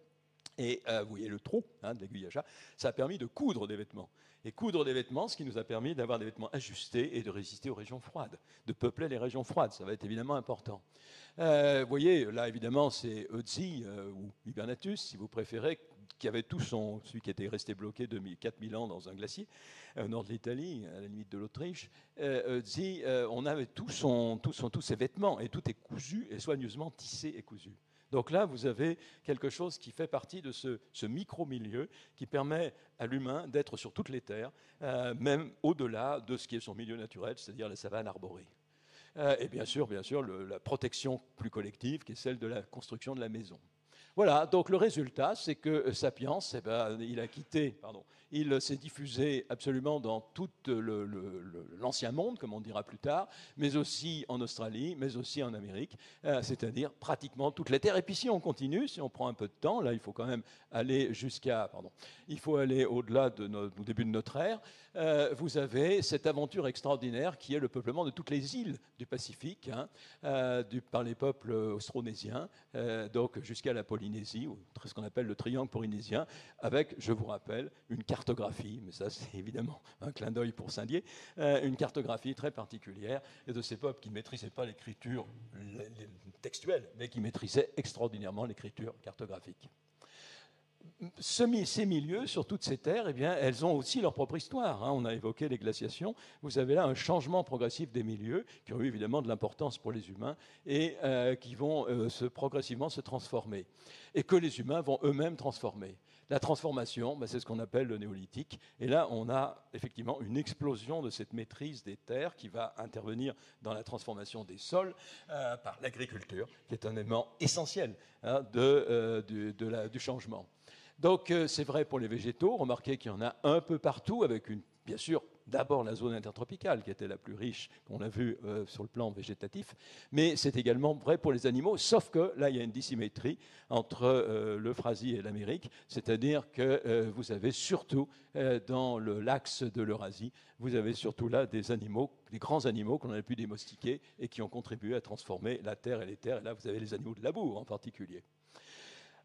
Et vous voyez le trou de l'aiguille à chat, ça a permis de coudre des vêtements. Et coudre des vêtements, ce qui nous a permis d'avoir des vêtements ajustés et de résister aux régions froides, de peupler les régions froides, ça va être évidemment important. Vous voyez, là évidemment, c'est Ötzi ou Hibernatus, si vous préférez, qui avait celui qui était resté bloqué 4000 ans dans un glacier, au nord de l'Italie, à la limite de l'Autriche. Ötzi, on avait tous ses vêtements, et tout est cousu et soigneusement tissé et cousu. Donc là, vous avez quelque chose qui fait partie de ce micro-milieu qui permet à l'humain d'être sur toutes les terres, même au-delà de ce qui est son milieu naturel, c'est-à-dire la savane arborée. Et bien sûr, la protection plus collective, qui est celle de la construction de la maison. Voilà, donc le résultat, c'est que Sapiens, il s'est diffusé absolument dans tout l'ancien monde, comme on dira plus tard, mais aussi en Australie, mais aussi en Amérique, c'est-à-dire pratiquement toutes les terres. Et puis si on continue, si on prend un peu de temps, là il faut quand même aller au-delà du début de notre ère, vous avez cette aventure extraordinaire qui est le peuplement de toutes les îles du Pacifique, par les peuples austronésiens, donc jusqu'à la Polynésie, ou ce qu'on appelle le triangle polynésien, avec, je vous rappelle, une cartographie, mais ça c'est évidemment un clin d'œil pour Saint-Dié, une cartographie très particulière et de ces peuples qui ne maîtrisaient pas l'écriture textuelle, mais qui maîtrisaient extraordinairement l'écriture cartographique. Ces milieux, sur toutes ces terres, eh bien, elles ont aussi leur propre histoire. On a évoqué les glaciations. Vous avez là un changement progressif des milieux qui ont eu évidemment de l'importance pour les humains et qui vont progressivement se transformer et que les humains vont eux-mêmes transformer. La transformation, ben, c'est ce qu'on appelle le néolithique. Et là, on a effectivement une explosion de cette maîtrise des terres qui va intervenir dans la transformation des sols par l'agriculture, qui est un élément essentiel hein, du changement. Donc c'est vrai pour les végétaux. Remarquez qu'il y en a un peu partout, avec bien sûr d'abord la zone intertropicale qui était la plus riche qu'on a vue sur le plan végétatif, mais c'est également vrai pour les animaux, sauf que là il y a une dissymétrie entre l'Eurasie et l'Amérique, c'est-à-dire que vous avez surtout dans l'axe de l'Eurasie, vous avez surtout là des animaux, des grands animaux qu'on a pu domestiquer et qui ont contribué à transformer la terre et les terres, et là vous avez les animaux de labour en particulier.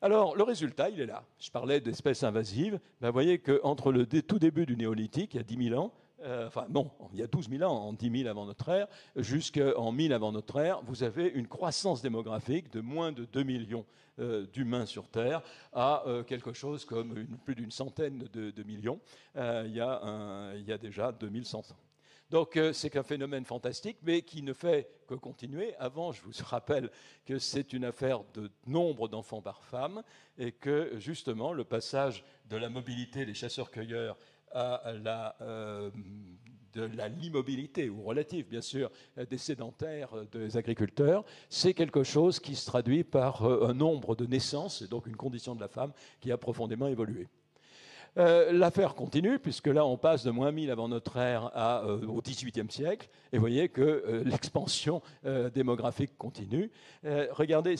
Alors, le résultat, il est là. Je parlais d'espèces invasives. Ben, vous voyez qu'entre le tout début du néolithique, il y a 10 000 ans, enfin non, il y a 12 000 ans, en 10 000 avant notre ère, jusqu'en 1000 avant notre ère, vous avez une croissance démographique de moins de 2 millions d'humains sur Terre à quelque chose comme plus d'une centaine de millions. Il y a déjà 2100 ans. Donc c'est qu'un phénomène fantastique, mais qui ne fait que continuer. Avant, je vous rappelle que c'est une affaire de nombre d'enfants par femme, et que justement le passage de la mobilité des chasseurs-cueilleurs à l'immobilité, ou relative bien sûr, des sédentaires, des agriculteurs, c'est quelque chose qui se traduit par un nombre de naissances, et donc une condition de la femme qui a profondément évolué. L'affaire continue, puisque là, on passe de moins 1000 avant notre ère au XVIIIe siècle, et vous voyez que l'expansion démographique continue. Regardez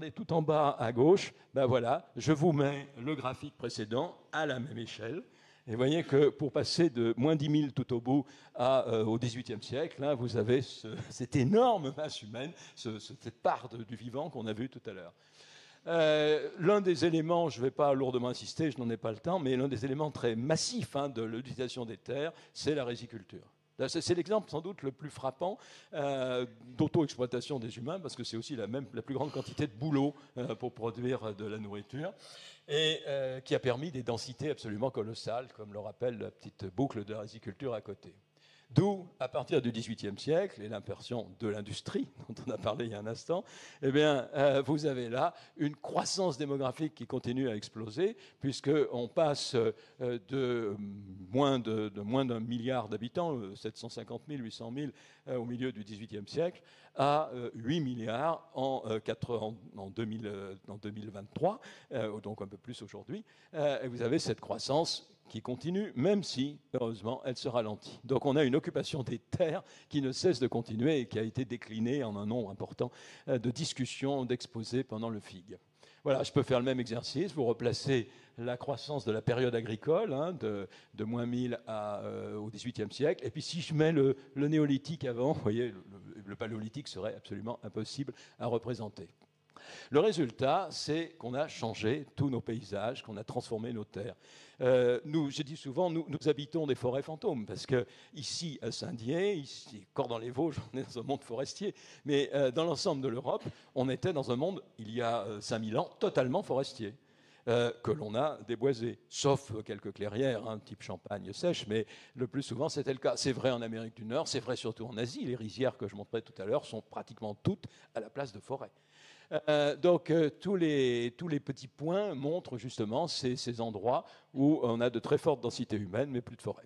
tout en bas à gauche, ben voilà, je vous mets le graphique précédent à la même échelle. Et vous voyez que pour passer de moins 10 000 tout au bout au XVIIIe siècle, là, vous avez cette énorme masse humaine, cette part du vivant qu'on a vu tout à l'heure. L'un des éléments, je ne vais pas lourdement insister, je n'en ai pas le temps, mais l'un des éléments très massifs de l'utilisation des terres, c'est la riziculture. C'est l'exemple sans doute le plus frappant d'auto-exploitation des humains, parce que c'est aussi la plus grande quantité de boulot pour produire de la nourriture, et qui a permis des densités absolument colossales, comme le rappelle la petite boucle de la riziculture à côté. D'où, à partir du XVIIIe siècle, et l'impertion de l'industrie, dont on a parlé il y a un instant, eh bien, vous avez là une croissance démographique qui continue à exploser, puisqu'on passe de moins d'un milliard d'habitants, 750 000, 800 000, au milieu du XVIIIe siècle, à 8 milliards en 2023, donc un peu plus aujourd'hui. Et vous avez cette croissance qui continue, même si, heureusement, elle se ralentit. Donc on a une occupation des terres qui ne cesse de continuer et qui a été déclinée en un nombre important de discussions, d'exposés pendant le FIG. Voilà, je peux faire le même exercice. Vous replacez la croissance de la période agricole, de moins 1000 au XVIIIe siècle. Et puis si je mets le néolithique avant, vous voyez, le paléolithique serait absolument impossible à représenter. Le résultat, c'est qu'on a changé tous nos paysages, qu'on a transformé nos terres. Je dis souvent, nous habitons des forêts fantômes, parce que ici, à Saint-Dié, ici, encore dans les Vosges, on est dans un monde forestier, mais dans l'ensemble de l'Europe, on était dans un monde, il y a 5000 ans, totalement forestier. Que l'on a déboisé, sauf quelques clairières, type Champagne sèche, mais le plus souvent c'était le cas. C'est vrai en Amérique du Nord, c'est vrai surtout en Asie. Les rizières que je montrais tout à l'heure sont pratiquement toutes à la place de forêt. Donc tous les petits points montrent justement ces endroits où on a de très fortes densités humaines, mais plus de forêt.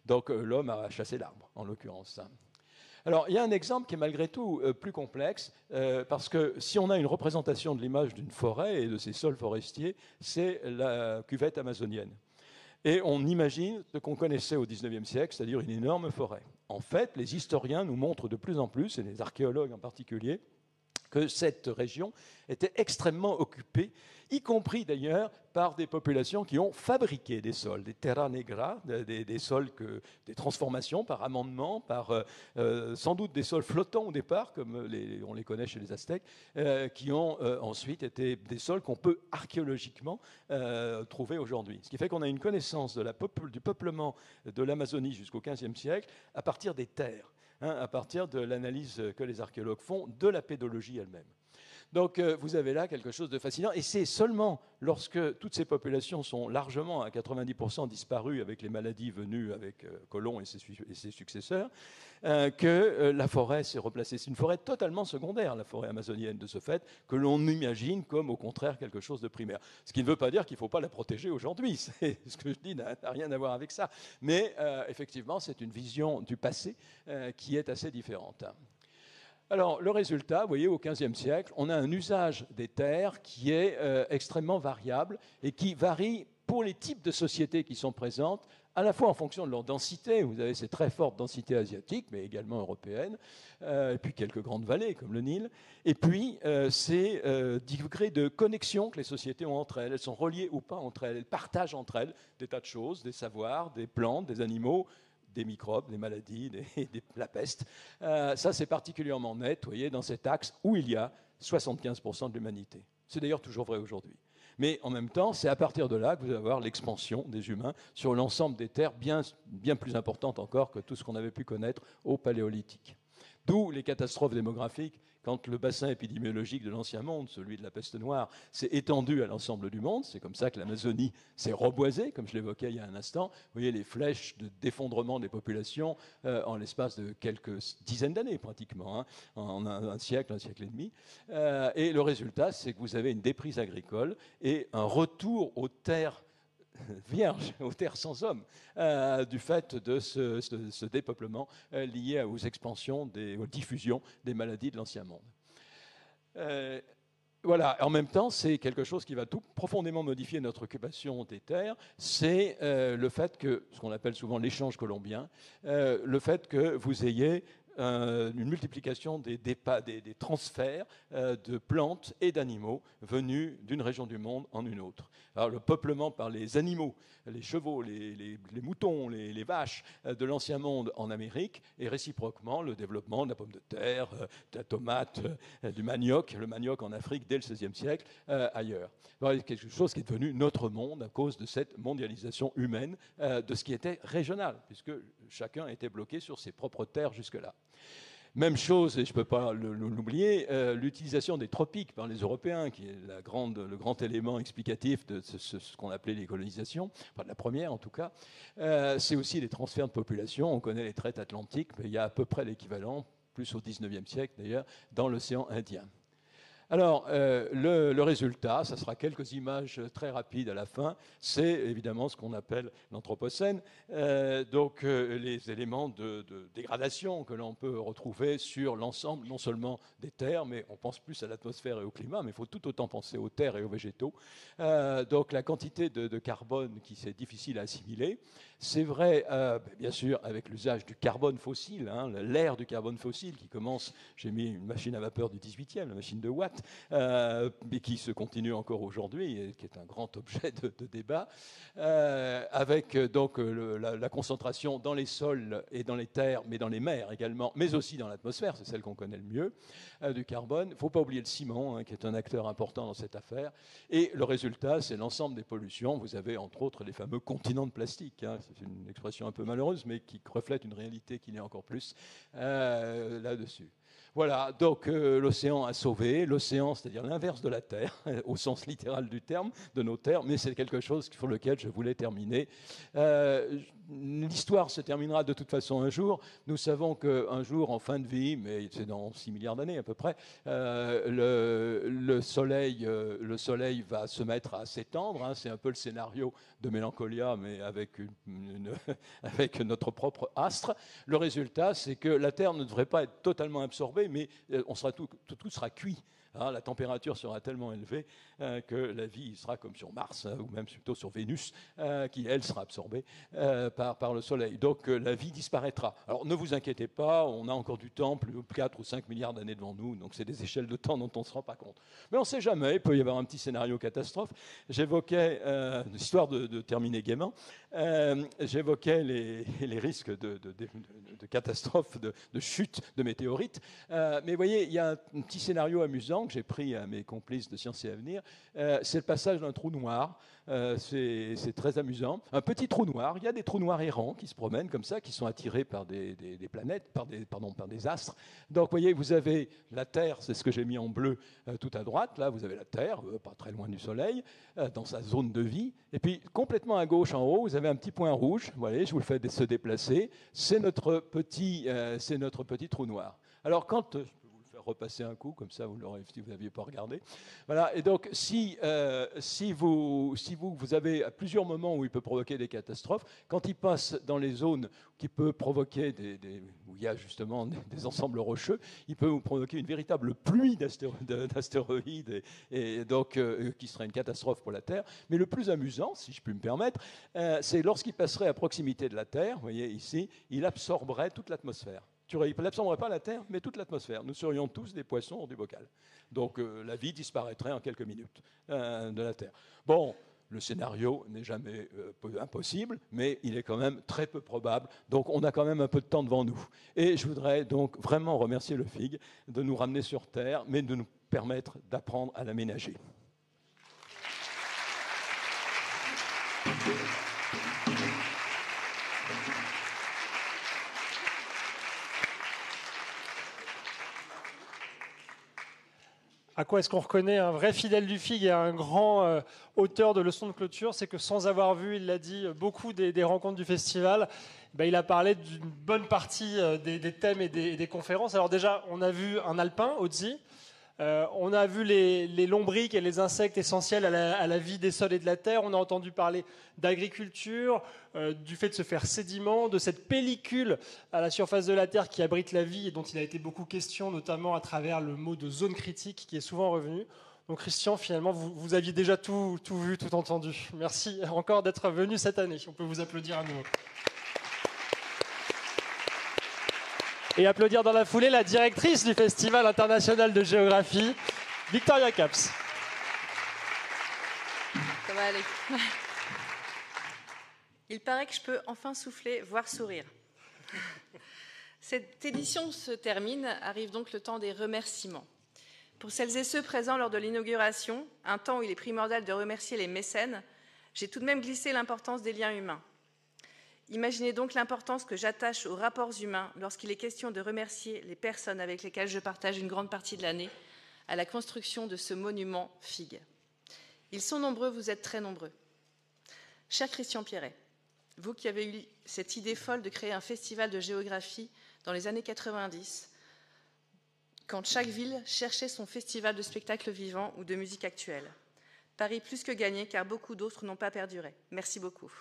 Donc l'homme a chassé l'arbre, en l'occurrence. Alors il y a un exemple qui est malgré tout plus complexe, parce que si on a une représentation de l'image d'une forêt et de ses sols forestiers, c'est la cuvette amazonienne. Et on imagine ce qu'on connaissait au XIXe siècle, c'est-à-dire une énorme forêt. En fait, les historiens nous montrent de plus en plus, et les archéologues en particulier, que cette région était extrêmement occupée, y compris d'ailleurs par des populations qui ont fabriqué des sols, des terra negra, des sols, des transformations par amendement, par sans doute des sols flottants au départ, comme on les connaît chez les Aztèques, qui ont ensuite été des sols qu'on peut archéologiquement trouver aujourd'hui. Ce qui fait qu'on a une connaissance du peuplement de l'Amazonie jusqu'au XVe siècle à partir des terres. À partir de l'analyse que les archéologues font de la pédologie elle-même. Donc vous avez là quelque chose de fascinant, et c'est seulement lorsque toutes ces populations sont largement à 90% disparues avec les maladies venues avec Colomb et ses successeurs, que la forêt s'est replacée. C'est une forêt totalement secondaire, la forêt amazonienne, de ce fait, que l'on imagine comme au contraire quelque chose de primaire. Ce qui ne veut pas dire qu'il ne faut pas la protéger aujourd'hui, ce que je dis n'a rien à voir avec ça. Mais effectivement, c'est une vision du passé qui est assez différente. Alors, le résultat, vous voyez, au XVe siècle, on a un usage des terres qui est extrêmement variable et qui varie pour les types de sociétés qui sont présentes, à la fois en fonction de leur densité, vous avez ces très fortes densités asiatiques, mais également européennes, et puis quelques grandes vallées comme le Nil, et puis ces degrés de connexion que les sociétés ont entre elles. Elles sont reliées ou pas entre elles, elles partagent entre elles des tas de choses, des savoirs, des plantes, des animaux, des microbes, des maladies, la peste. Ça, c'est particulièrement net, vous voyez, dans cet axe où il y a 75% de l'humanité. C'est d'ailleurs toujours vrai aujourd'hui. Mais en même temps, c'est à partir de là que vous allez avoir l'expansion des humains sur l'ensemble des terres, bien plus importante encore que tout ce qu'on avait pu connaître au Paléolithique. D'où les catastrophes démographiques, quand le bassin épidémiologique de l'ancien monde, celui de la peste noire, s'est étendu à l'ensemble du monde. C'est comme ça que l'Amazonie s'est reboisée, comme je l'évoquais il y a un instant. Vous voyez les flèches d'effondrement des populations en l'espace de quelques dizaines d'années pratiquement, hein, en un siècle et demi. Et le résultat, c'est que vous avez une déprise agricole et un retour aux terres vierges, aux terres sans hommes, du fait de ce dépeuplement lié aux expansions, aux diffusions des maladies de l'ancien monde. Voilà, en même temps, c'est quelque chose qui va tout profondément modifier notre occupation des terres, c'est le fait que, ce qu'on appelle souvent l'échange colombien, le fait que vous ayez une multiplication des transferts de plantes et d'animaux venus d'une région du monde en une autre. Alors, le peuplement par les animaux, les chevaux, les moutons, les vaches de l'ancien monde en Amérique, et réciproquement le développement de la pomme de terre, de la tomate, du manioc, le manioc en Afrique dès le XVIe siècle, ailleurs. Alors, quelque chose qui est devenu notre monde à cause de cette mondialisation humaine de ce qui était régional, puisque chacun était bloqué sur ses propres terres jusque-là. Même chose, et je ne peux pas l'oublier, l'utilisation des tropiques par les Européens, qui est le grand élément explicatif de ce qu'on appelait les colonisations, enfin de la première en tout cas, c'est aussi les transferts de population. On connaît les traites atlantiques, mais il y a à peu près l'équivalent, plus au XIXe siècle d'ailleurs, dans l'océan Indien. Alors, le résultat, ça sera quelques images très rapides à la fin, c'est évidemment ce qu'on appelle l'Anthropocène, donc les éléments de dégradation que l'on peut retrouver sur l'ensemble, non seulement des terres, mais on pense plus à l'atmosphère et au climat, mais il faut tout autant penser aux terres et aux végétaux. Donc la quantité de carbone qui c'est difficile à assimiler, c'est vrai, bien sûr, avec l'usage du carbone fossile, hein, l'ère du carbone fossile qui commence, j'ai mis une machine à vapeur du 18e, la machine de Watt, mais qui se continue encore aujourd'hui, et qui est un grand objet de débat, avec donc la concentration dans les sols et dans les terres, mais dans les mers également, mais aussi dans l'atmosphère, c'est celle qu'on connaît le mieux, du carbone. Il ne faut pas oublier le ciment, hein, qui est un acteur important dans cette affaire, et le résultat, c'est l'ensemble des pollutions. Vous avez entre autres les fameux continents de plastique, hein, c'est une expression un peu malheureuse, mais qui reflète une réalité qui l'est encore plus là-dessus. Voilà, donc l'océan a sauvé, l'océan, c'est-à-dire l'inverse de la Terre, au sens littéral du terme, de nos terres, mais c'est quelque chose sur lequel je voulais terminer. L'histoire se terminera de toute façon un jour. Nous savons qu'un jour, en fin de vie, mais c'est dans 6 milliards d'années à peu près, le soleil va se mettre à s'étendre. Hein, c'est un peu le scénario de Mélancolia, mais avec, avec notre propre astre. Le résultat, c'est que la Terre ne devrait pas être totalement absorbée, mais tout sera cuit. Hein, la température sera tellement élevée que la vie sera comme sur Mars, hein, ou même plutôt sur Vénus, qui, elle, sera absorbée par le Soleil. Donc la vie disparaîtra. Alors ne vous inquiétez pas, on a encore du temps, plus de 4 ou 5 milliards d'années devant nous, donc c'est des échelles de temps dont on ne se rend pas compte. Mais on ne sait jamais, il peut y avoir un petit scénario catastrophe. J'évoquais, histoire de terminer gaiement, j'évoquais les risques de catastrophes, de chute de météorites. Mais vous voyez, il y a un petit scénario amusant. amusant que j'ai pris à mes complices de Sciences et Avenir, c'est le passage d'un trou noir. C'est très amusant. Un petit trou noir, il y a des trous noirs errants qui se promènent comme ça, qui sont attirés par des planètes, par des astres. Donc vous voyez, vous avez la Terre, c'est ce que j'ai mis en bleu tout à droite, là vous avez la Terre, pas très loin du Soleil, dans sa zone de vie. Et puis complètement à gauche en haut, vous avez un petit point rouge, vous voyez, je vous le fais se déplacer, c'est notre petit trou noir. Alors quand... je peux vous le faire repasser un coup, comme ça vous l'aurez si vous n'aviez pas regardé. Voilà, et donc si vous avez à plusieurs moments où il peut provoquer des catastrophes, quand il passe dans les zones qui peut provoquer où il y a justement des ensembles rocheux, il peut vous provoquer une véritable pluie d'astéroïdes et donc qui serait une catastrophe pour la Terre. Mais le plus amusant, si je puis me permettre, c'est lorsqu'il passerait à proximité de la Terre, vous voyez ici, il absorberait toute l'atmosphère. Il n'absorberait pas la Terre, mais toute l'atmosphère. Nous serions tous des poissons hors du bocal. Donc la vie disparaîtrait en quelques minutes de la Terre. Bon, le scénario n'est jamais impossible, mais il est quand même très peu probable. Donc on a quand même un peu de temps devant nous. Et je voudrais donc vraiment remercier le FIG de nous ramener sur Terre, mais de nous permettre d'apprendre à l'aménager. À quoi est-ce qu'on reconnaît un vrai fidèle du FIG et un grand auteur de leçons de clôture? C'est que sans avoir vu, il l'a dit, beaucoup des rencontres du festival, il a parlé d'une bonne partie des thèmes et des conférences. Alors déjà, on a vu un alpin, Otzi. On a vu les lombriques et les insectes essentiels à la vie des sols et de la terre. On a entendu parler d'agriculture, du fait de se faire sédiment, de cette pellicule à la surface de la terre qui abrite la vie et dont il a été beaucoup question, notamment à travers le mot de zone critique qui est souvent revenu. Donc Christian, finalement, vous aviez déjà tout vu, tout entendu. Merci encore d'être venu cette année. On peut vous applaudir à nouveau. Et applaudir dans la foulée la directrice du Festival international de géographie, Victoria Caps. Ça va aller. Il paraît que je peux enfin souffler, voire sourire. Cette édition se termine, arrive donc le temps des remerciements. Pour celles et ceux présents lors de l'inauguration, un temps où il est primordial de remercier les mécènes, j'ai tout de même glissé l'importance des liens humains. Imaginez donc l'importance que j'attache aux rapports humains lorsqu'il est question de remercier les personnes avec lesquelles je partage une grande partie de l'année à la construction de ce monument FIG. Ils sont nombreux, vous êtes très nombreux. Cher Christian Pierret, vous qui avez eu cette idée folle de créer un festival de géographie dans les années 90, quand chaque ville cherchait son festival de spectacles vivants ou de musique actuelle. Paris plus que gagné, car beaucoup d'autres n'ont pas perduré. Merci beaucoup.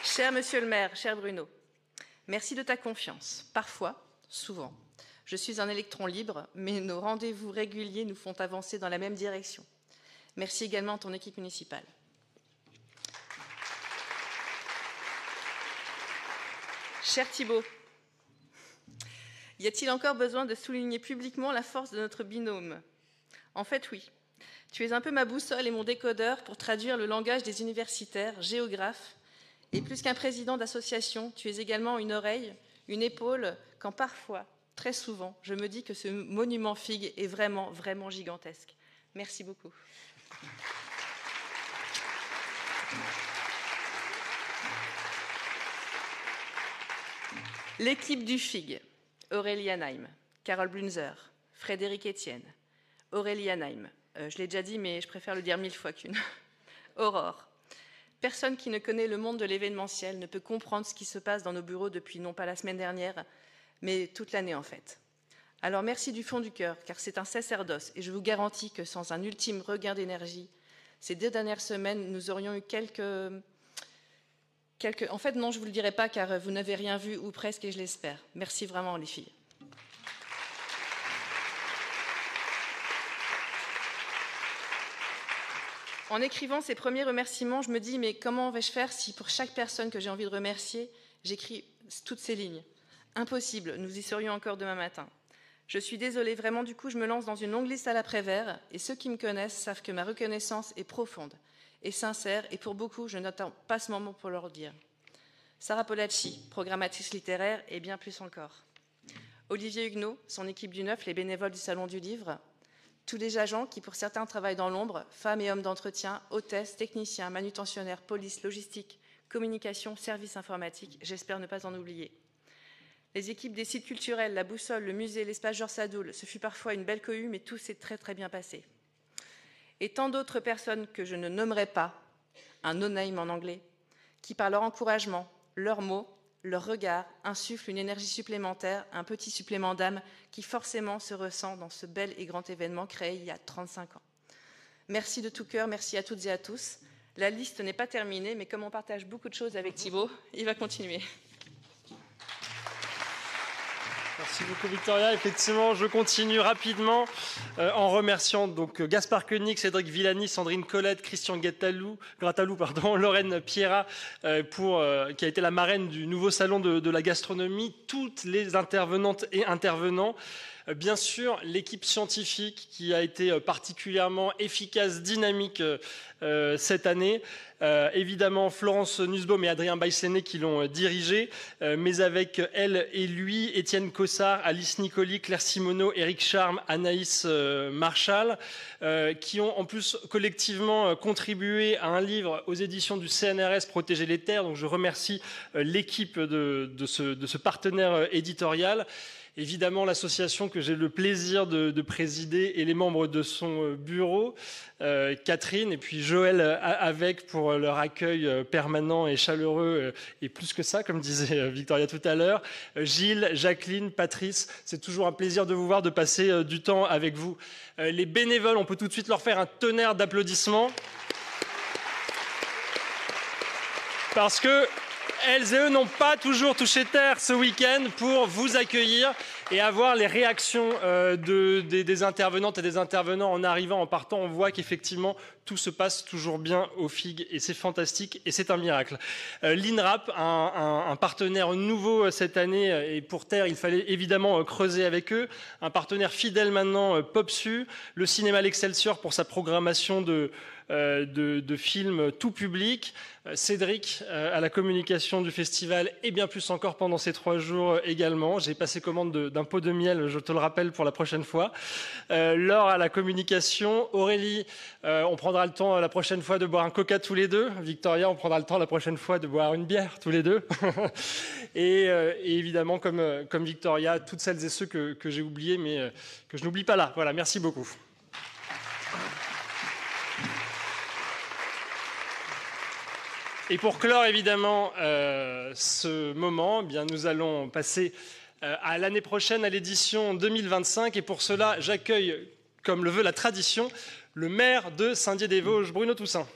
Cher Monsieur le maire, cher Bruno, merci de ta confiance. Parfois, souvent, je suis un électron libre, mais nos rendez-vous réguliers nous font avancer dans la même direction. Merci également à ton équipe municipale. Cher Thibault, y a-t-il encore besoin de souligner publiquement la force de notre binôme? En fait, oui. Tu es un peu ma boussole et mon décodeur pour traduire le langage des universitaires, géographes. Et plus qu'un président d'association, tu es également une oreille, une épaule, quand parfois, très souvent, je me dis que ce monument FIG est vraiment, vraiment gigantesque. Merci beaucoup. L'équipe du FIG, Aurélie Anheim, Carole Blunzer, Frédéric Etienne, Aurélie Anheim, je l'ai déjà dit, mais je préfère le dire 1000 fois qu'une, Aurore. Personne qui ne connaît le monde de l'événementiel ne peut comprendre ce qui se passe dans nos bureaux depuis non pas la semaine dernière, mais toute l'année en fait. Alors merci du fond du cœur, car c'est un sacerdoce, et je vous garantis que sans un ultime regain d'énergie, ces 2 dernières semaines, nous aurions eu quelques... En fait, non, je ne vous le dirai pas, car vous n'avez rien vu, ou presque, et je l'espère. Merci vraiment, les filles. En écrivant ces premiers remerciements, je me dis, mais comment vais-je faire si pour chaque personne que j'ai envie de remercier, j'écris toutes ces lignes? Impossible, nous y serions encore demain matin. Je suis désolée, vraiment, du coup, je me lance dans une longue liste à l'après-vert, et ceux qui me connaissent savent que ma reconnaissance est profonde et sincère, et pour beaucoup, je n'attends pas ce moment pour leur dire. Sarah Polacci, programmatrice littéraire et bien plus encore. Olivier Huguenot, son équipe du Neuf, les bénévoles du Salon du Livre. Tous les agents qui, pour certains, travaillent dans l'ombre, femmes et hommes d'entretien, hôtesses, techniciens, manutentionnaires, police, logistique, communication, services informatiques, j'espère ne pas en oublier. Les équipes des sites culturels, la Boussole, le musée, l'espace Georges Sadoul, ce fut parfois une belle cohue, mais tout s'est très très bien passé. Et tant d'autres personnes que je ne nommerai pas, un no-name en anglais, qui par leur encouragement, leurs mots, leur regard insufflent une énergie supplémentaire, un petit supplément d'âme qui forcément se ressent dans ce bel et grand événement créé il y a 35 ans. Merci de tout cœur, merci à toutes et à tous. La liste n'est pas terminée, mais comme on partage beaucoup de choses avec Thibaut, il va continuer. Merci beaucoup Victoria. Effectivement, je continue rapidement en remerciant donc Gaspard Koenig, Cédric Villani, Sandrine Colette, Christian Gratalou, Lorraine Pierra qui a été la marraine du nouveau salon de la gastronomie, toutes les intervenantes et intervenants. Bien sûr, l'équipe scientifique qui a été particulièrement efficace, dynamique cette année. Évidemment, Florence Nussbaum et Adrien Baïséné qui l'ont dirigé, mais avec elle et lui, Étienne Cossard, Alice Nicoli, Claire Simoneau, Éric Charme, Anaïs Marchal, qui ont en plus collectivement contribué à un livre aux éditions du CNRS Protéger les terres. Donc je remercie l'équipe de ce partenaire éditorial. Évidemment, l'association que j'ai le plaisir de présider et les membres de son bureau, Catherine et puis Joël avec pour leur accueil permanent et chaleureux et plus que ça, comme disait Victoria tout à l'heure. Gilles, Jacqueline, Patrice, c'est toujours un plaisir de vous voir, de passer du temps avec vous. Les bénévoles, on peut tout de suite leur faire un tonnerre d'applaudissements. Parce que elles et eux n'ont pas toujours touché terre ce week-end pour vous accueillir et avoir les réactions des intervenantes et des intervenants en arrivant, en partant. On voit qu'effectivement, tout se passe toujours bien au FIG et c'est fantastique et c'est un miracle. L'INRAP, un partenaire nouveau cette année et pour terre, il fallait évidemment creuser avec eux. Un partenaire fidèle maintenant, PopSu, le cinéma L'Excelsior pour sa programmation de films tout public, Cédric à la communication du festival et bien plus encore pendant ces 3 jours également. J'ai passé commande d'un pot de miel, je te le rappelle pour la prochaine fois. Laure à la communication, Aurélie, on prendra le temps la prochaine fois de boire un coca tous les deux. Victoria, on prendra le temps la prochaine fois de boire une bière tous les deux. et évidemment, comme Victoria, toutes celles et ceux que j'ai oubliés mais que je n'oublie pas là. Voilà, merci beaucoup. Et pour clore évidemment ce moment, eh bien, nous allons passer à l'année prochaine, à l'édition 2025. Et pour cela, j'accueille, comme le veut la tradition, le maire de Saint-Dié-des-Vosges, Bruno Toussaint.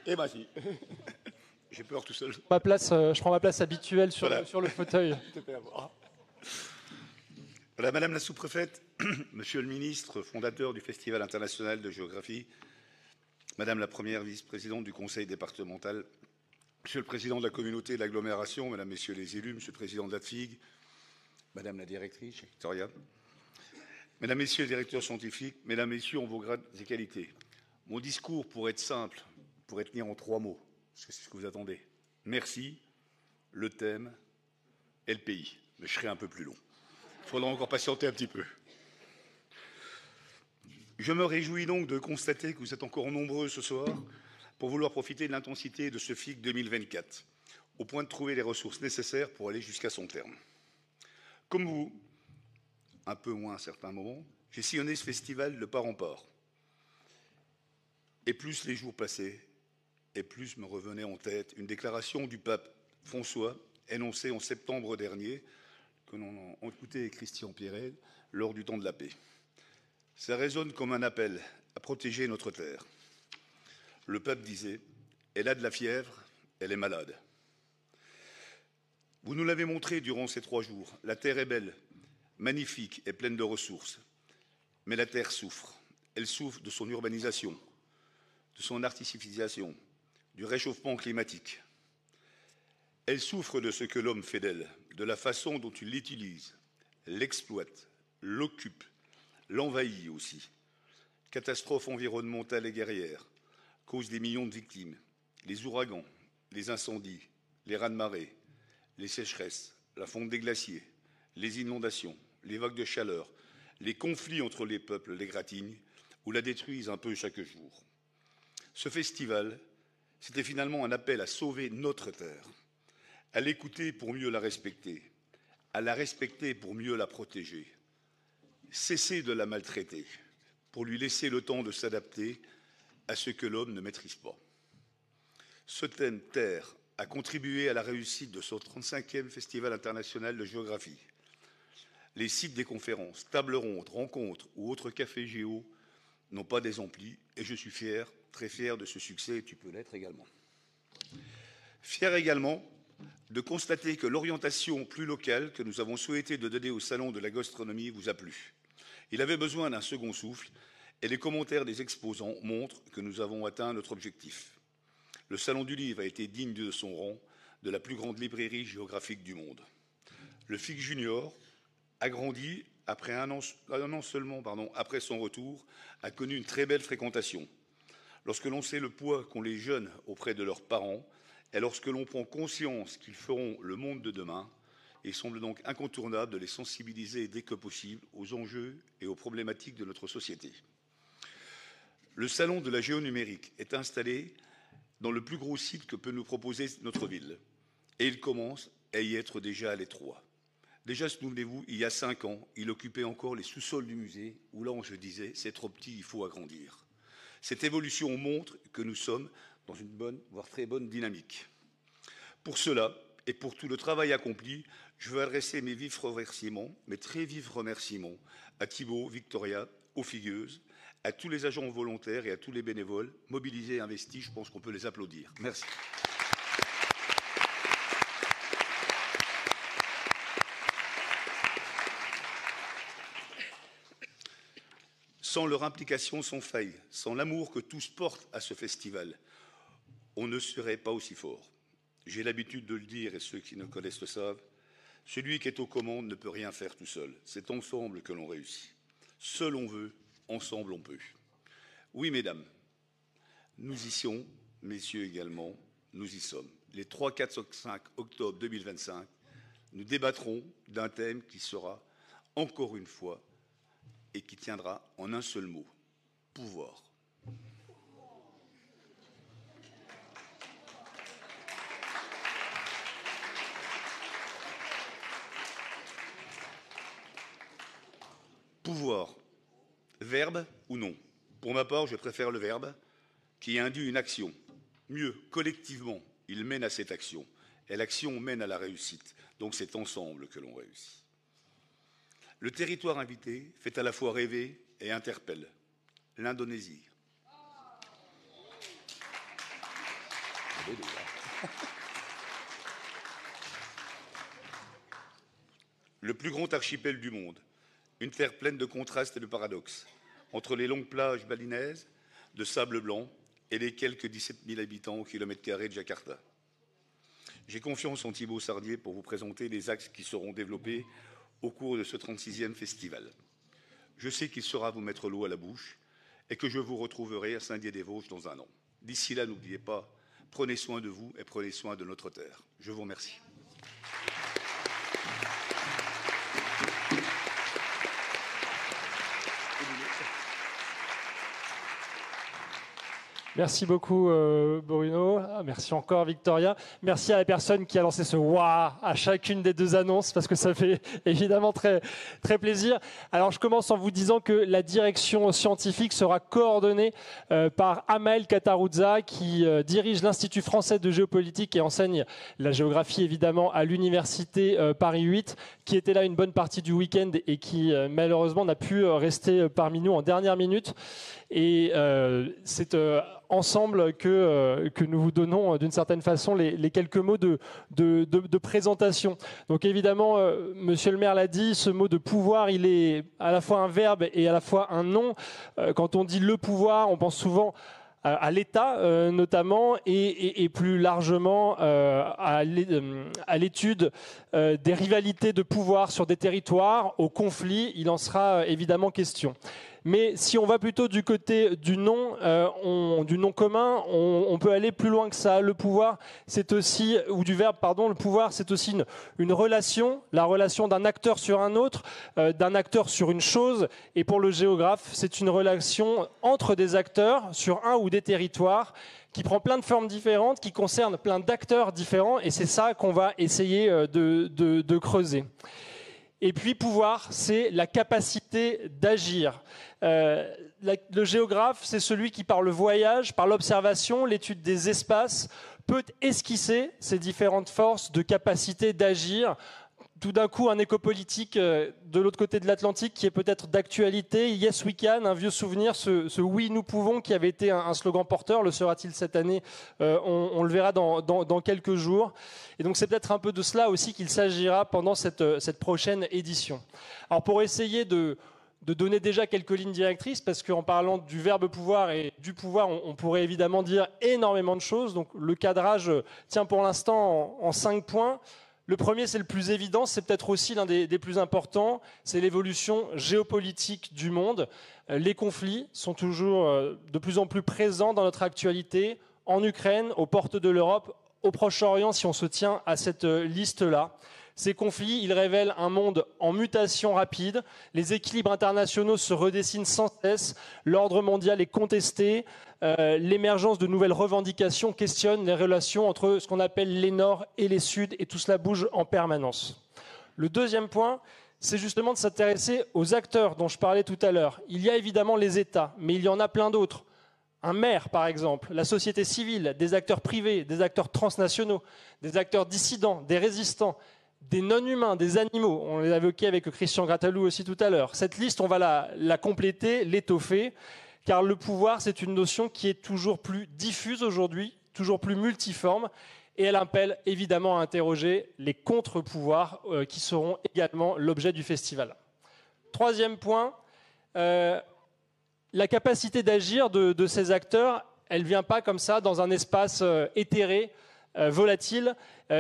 Et vas-y. J'ai peur tout seul. Je prends ma place habituelle sur le fauteuil. Voilà, Madame la sous-préfète, Monsieur le ministre, fondateur du Festival international de géographie, Madame la première vice-présidente du conseil départemental, Monsieur le président de la communauté de l'agglomération, Mesdames, Messieurs les élus, Monsieur le président de la FIG, Madame la directrice, Victoria, Mesdames, Messieurs les directeurs scientifiques, Mesdames, Messieurs, en vos grades et qualités. Mon discours, pour être simple, pourrait tenir en 3 mots, parce que c'est ce que vous attendez. Merci, le thème et le pays. Mais je serai un peu plus long. Il faudra encore patienter un petit peu. Je me réjouis donc de constater que vous êtes encore nombreux ce soir pour vouloir profiter de l'intensité de ce FIG 2024, au point de trouver les ressources nécessaires pour aller jusqu'à son terme. Comme vous, un peu moins à certains moments, j'ai sillonné ce festival de part en part. Et plus les jours passaient, et plus me revenait en tête une déclaration du pape François, énoncée en septembre dernier, que l'on a écouté Christian Pierret lors du temps de la paix. Ça résonne comme un appel à protéger notre terre. Le pape disait « Elle a de la fièvre, elle est malade ». Vous nous l'avez montré durant ces 3 jours. La terre est belle, magnifique et pleine de ressources. Mais la terre souffre. Elle souffre de son urbanisation, de son artificialisation, du réchauffement climatique. Elle souffre de ce que l'homme fait d'elle, de la façon dont il l'utilise, l'exploite, l'occupe, l'envahit aussi. Catastrophe environnementale et guerrière, cause des millions de victimes, les ouragans, les incendies, les raz-de-marée, les sécheresses, la fonte des glaciers, les inondations, les vagues de chaleur, les conflits entre les peuples l'égratignent ou la détruisent un peu chaque jour. Ce festival, c'était finalement un appel à sauver notre terre, à l'écouter pour mieux la respecter, à la respecter pour mieux la protéger, cesser de la maltraiter, pour lui laisser le temps de s'adapter à ce que l'homme ne maîtrise pas. Ce thème Terre a contribué à la réussite de ce 35e Festival international de géographie. Les sites des conférences, tables rondes, rencontres ou autres cafés géo n'ont pas désempli et je suis fier, très fier de ce succès et tu peux l'être également. Fier également de constater que l'orientation plus locale que nous avons souhaité de donner au Salon de la gastronomie vous a plu. Il avait besoin d'un second souffle et les commentaires des exposants montrent que nous avons atteint notre objectif. Le Salon du Livre a été digne de son rang de la plus grande librairie géographique du monde. Le FIC Junior, agrandi après un an seulement après son retour, a connu une très belle fréquentation. Lorsque l'on sait le poids qu'ont les jeunes auprès de leurs parents et lorsque l'on prend conscience qu'ils feront le monde de demain, il semble donc incontournable de les sensibiliser dès que possible aux enjeux et aux problématiques de notre société. Le salon de la géonumérique est installé dans le plus gros site que peut nous proposer notre ville. Et il commence à y être déjà à l'étroit. Déjà, souvenez-vous, il y a 5 ans, il occupait encore les sous-sols du musée, où là, je disais, c'est trop petit, il faut agrandir. Cette évolution montre que nous sommes dans une bonne, voire très bonne dynamique. Pour cela, et pour tout le travail accompli, je veux adresser mes vifs remerciements, mes très vifs remerciements à Thibaut, Victoria, aux figueuses, à tous les agents volontaires et à tous les bénévoles mobilisés et investis. Je pense qu'on peut les applaudir. Merci. Sans leur implication sans faille, sans l'amour que tous portent à ce festival, on ne serait pas aussi fort. J'ai l'habitude de le dire, et ceux qui ne connaissent le savent, celui qui est aux commandes ne peut rien faire tout seul. C'est ensemble que l'on réussit. Seul on veut, ensemble on peut. Oui, mesdames, nous y sommes, messieurs également, nous y sommes. Les 3, 4, 5 octobre 2025, nous débattrons d'un thème qui sera, encore une fois, et qui tiendra en un seul mot, pouvoir. Pouvoir, verbe ou non? Pour ma part, je préfère le verbe qui induit une action. Mieux, collectivement, il mène à cette action. Et l'action mène à la réussite. Donc c'est ensemble que l'on réussit. Le territoire invité fait à la fois rêver et interpelle. L'Indonésie. Le plus grand archipel du monde. Une terre pleine de contrastes et de paradoxes. Entre les longues plages balinaises de sable blanc et les quelques 17 000 habitants au kilomètre carré de Jakarta. J'ai confiance en Thibaut Sardier pour vous présenter les axes qui seront développés au cours de ce 36e festival. Je sais qu'il saura vous mettre l'eau à la bouche et que je vous retrouverai à Saint-Dié-des-Vosges dans un an. D'ici là, n'oubliez pas, prenez soin de vous et prenez soin de notre terre. Je vous remercie. Merci beaucoup Bruno, merci encore Victoria, merci à la personne qui a lancé ce « waouh » à chacune des deux annonces parce que ça fait évidemment très, très plaisir. Alors je commence en vous disant que la direction scientifique sera coordonnée par Amael Kataruzza qui dirige l'Institut français de géopolitique et enseigne la géographie évidemment à l'université Paris 8 qui était là une bonne partie du week-end et qui malheureusement n'a pu rester parmi nous en dernière minute. Et c'est ensemble que nous vous donnons d'une certaine façon les quelques mots de présentation. Donc évidemment, monsieur le maire l'a dit, ce mot de pouvoir, il est à la fois un verbe et à la fois un nom. Quand on dit le pouvoir, on pense souvent à l'État notamment, et plus largement à l'étude des rivalités de pouvoir sur des territoires, aux conflits. Il en sera évidemment question. Mais si on va plutôt du côté du nom commun, on peut aller plus loin que ça. Le pouvoir, c'est aussi, ou du verbe, pardon, le pouvoir, c'est aussi une relation, la relation d'un acteur sur un autre, d'un acteur sur une chose. Et pour le géographe, c'est une relation entre des acteurs sur un ou des territoires qui prend plein de formes différentes, qui concerne plein d'acteurs différents. Et c'est ça qu'on va essayer de creuser. Et puis pouvoir, c'est la capacité d'agir. Le géographe, c'est celui qui, par le voyage, par l'observation, l'étude des espaces, peut esquisser ces différentes forces de capacité d'agir. Tout d'un coup, un écopolitique de l'autre côté de l'Atlantique qui est peut-être d'actualité. Yes, we can, un vieux souvenir, ce oui, nous pouvons, qui avait été un slogan porteur. Le sera-t-il cette année? On le verra dans quelques jours. Et donc, c'est peut-être un peu de cela aussi qu'il s'agira pendant cette prochaine édition. Alors, pour essayer de donner déjà quelques lignes directrices, parce qu'en parlant du verbe pouvoir et du pouvoir, on pourrait évidemment dire énormément de choses. Donc, le cadrage tient pour l'instant en 5 points. Le premier, c'est le plus évident, c'est peut-être aussi l'un des plus importants, c'est l'évolution géopolitique du monde. Les conflits sont toujours de plus en plus présents dans notre actualité, en Ukraine, aux portes de l'Europe, au Proche-Orient, si on se tient à cette liste-là. Ces conflits, ils révèlent un monde en mutation rapide. Les équilibres internationaux se redessinent sans cesse. L'ordre mondial est contesté. L'émergence de nouvelles revendications questionne les relations entre ce qu'on appelle les Nord et les Sud, et tout cela bouge en permanence. Le deuxième point, c'est justement de s'intéresser aux acteurs dont je parlais tout à l'heure. Il y a évidemment les États, mais il y en a plein d'autres. Un maire, par exemple, la société civile, des acteurs privés, des acteurs transnationaux, des acteurs dissidents, des résistants, des non-humains, des animaux. On les a évoqués avec Christian Grattalou aussi tout à l'heure. Cette liste, on va la compléter, l'étoffer, car le pouvoir, c'est une notion qui est toujours plus diffuse aujourd'hui, toujours plus multiforme, et elle appelle évidemment à interroger les contre-pouvoirs qui seront également l'objet du festival. Troisième point, la capacité d'agir de ces acteurs, elle ne vient pas comme ça dans un espace éthéré, volatile.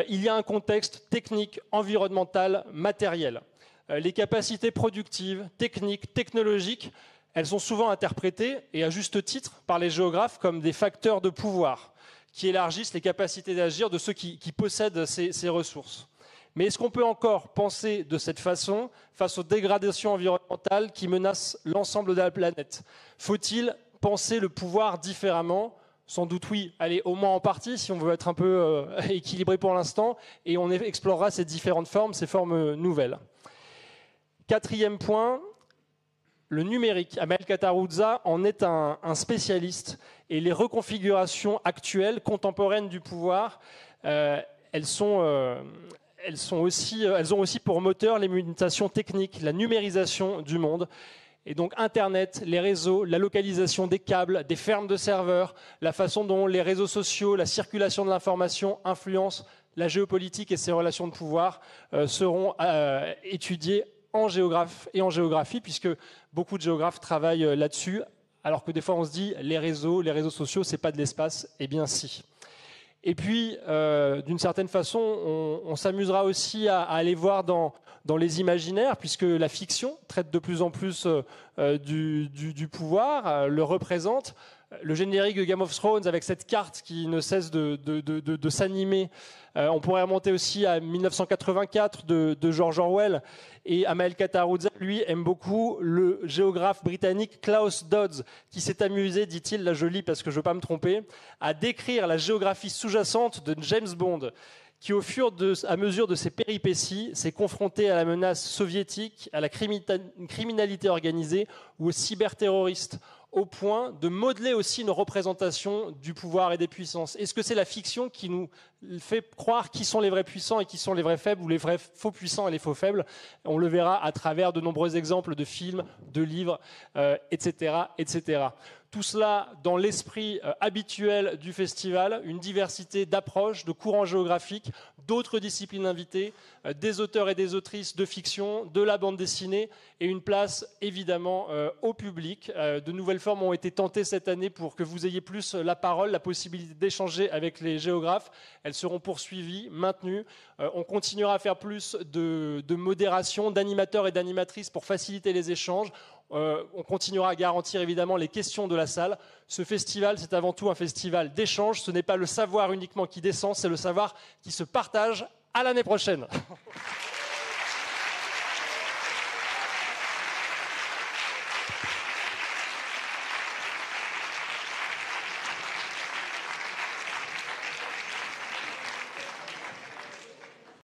Il y a un contexte technique, environnemental, matériel. Les capacités productives, techniques, technologiques, elles sont souvent interprétées, et à juste titre, par les géographes comme des facteurs de pouvoir qui élargissent les capacités d'agir de ceux qui possèdent ces ressources. Mais est-ce qu'on peut encore penser de cette façon face aux dégradations environnementales qui menacent l'ensemble de la planète? Faut-il penser le pouvoir différemment? Sans doute oui, allez, au moins en partie, si on veut être un peu équilibré pour l'instant, et on explorera ces différentes formes, ces formes nouvelles. Quatrième point, le numérique. Amael Kattaruzza en est un spécialiste, et les reconfigurations actuelles, contemporaines du pouvoir, elles ont aussi pour moteur les mutations techniques, la numérisation du monde. Et donc Internet, les réseaux, la localisation des câbles, des fermes de serveurs, la façon dont les réseaux sociaux, la circulation de l'information influencent la géopolitique et ses relations de pouvoir seront étudiés en géographie, puisque beaucoup de géographes travaillent là-dessus, alors que des fois on se dit les réseaux sociaux, c'est pas de l'espace. Eh bien si. Et puis, d'une certaine façon, on s'amusera aussi à aller voir dans les imaginaires, puisque la fiction traite de plus en plus du pouvoir, le représente. Le générique de Game of Thrones, avec cette carte qui ne cesse de s'animer. On pourrait remonter aussi à 1984 de George Orwell. Et Amael Kattaruzza, lui, aime beaucoup le géographe britannique Klaus Dodds, qui s'est amusé, dit-il, là je lis parce que je ne veux pas me tromper, à décrire la géographie sous-jacente de James Bond, qui au fur et à mesure de ses péripéties s'est confronté à la menace soviétique, à la criminalité organisée ou aux cyberterroristes, au point de modeler aussi une représentation du pouvoir et des puissances. Est-ce que c'est la fiction qui nous fait croire qui sont les vrais puissants et qui sont les vrais faibles, ou les vrais faux puissants et les faux faibles? On le verra à travers de nombreux exemples de films, de livres, etc., etc. Tout cela dans l'esprit habituel du festival, une diversité d'approches, de courants géographiques, d'autres disciplines invitées, des auteurs et des autrices de fiction, de la bande dessinée et une place évidemment au public. De nouvelles formes ont été tentées cette année pour que vous ayez plus la parole, la possibilité d'échanger avec les géographes. Elles seront poursuivies, maintenues. On continuera à faire plus de modération, d'animateurs et d'animatrices pour faciliter les échanges. On continuera à garantir évidemment les questions de la salle. Ce festival, c'est avant tout un festival d'échange. Ce n'est pas le savoir uniquement qui descend, c'est le savoir qui se partage. À l'année prochaine.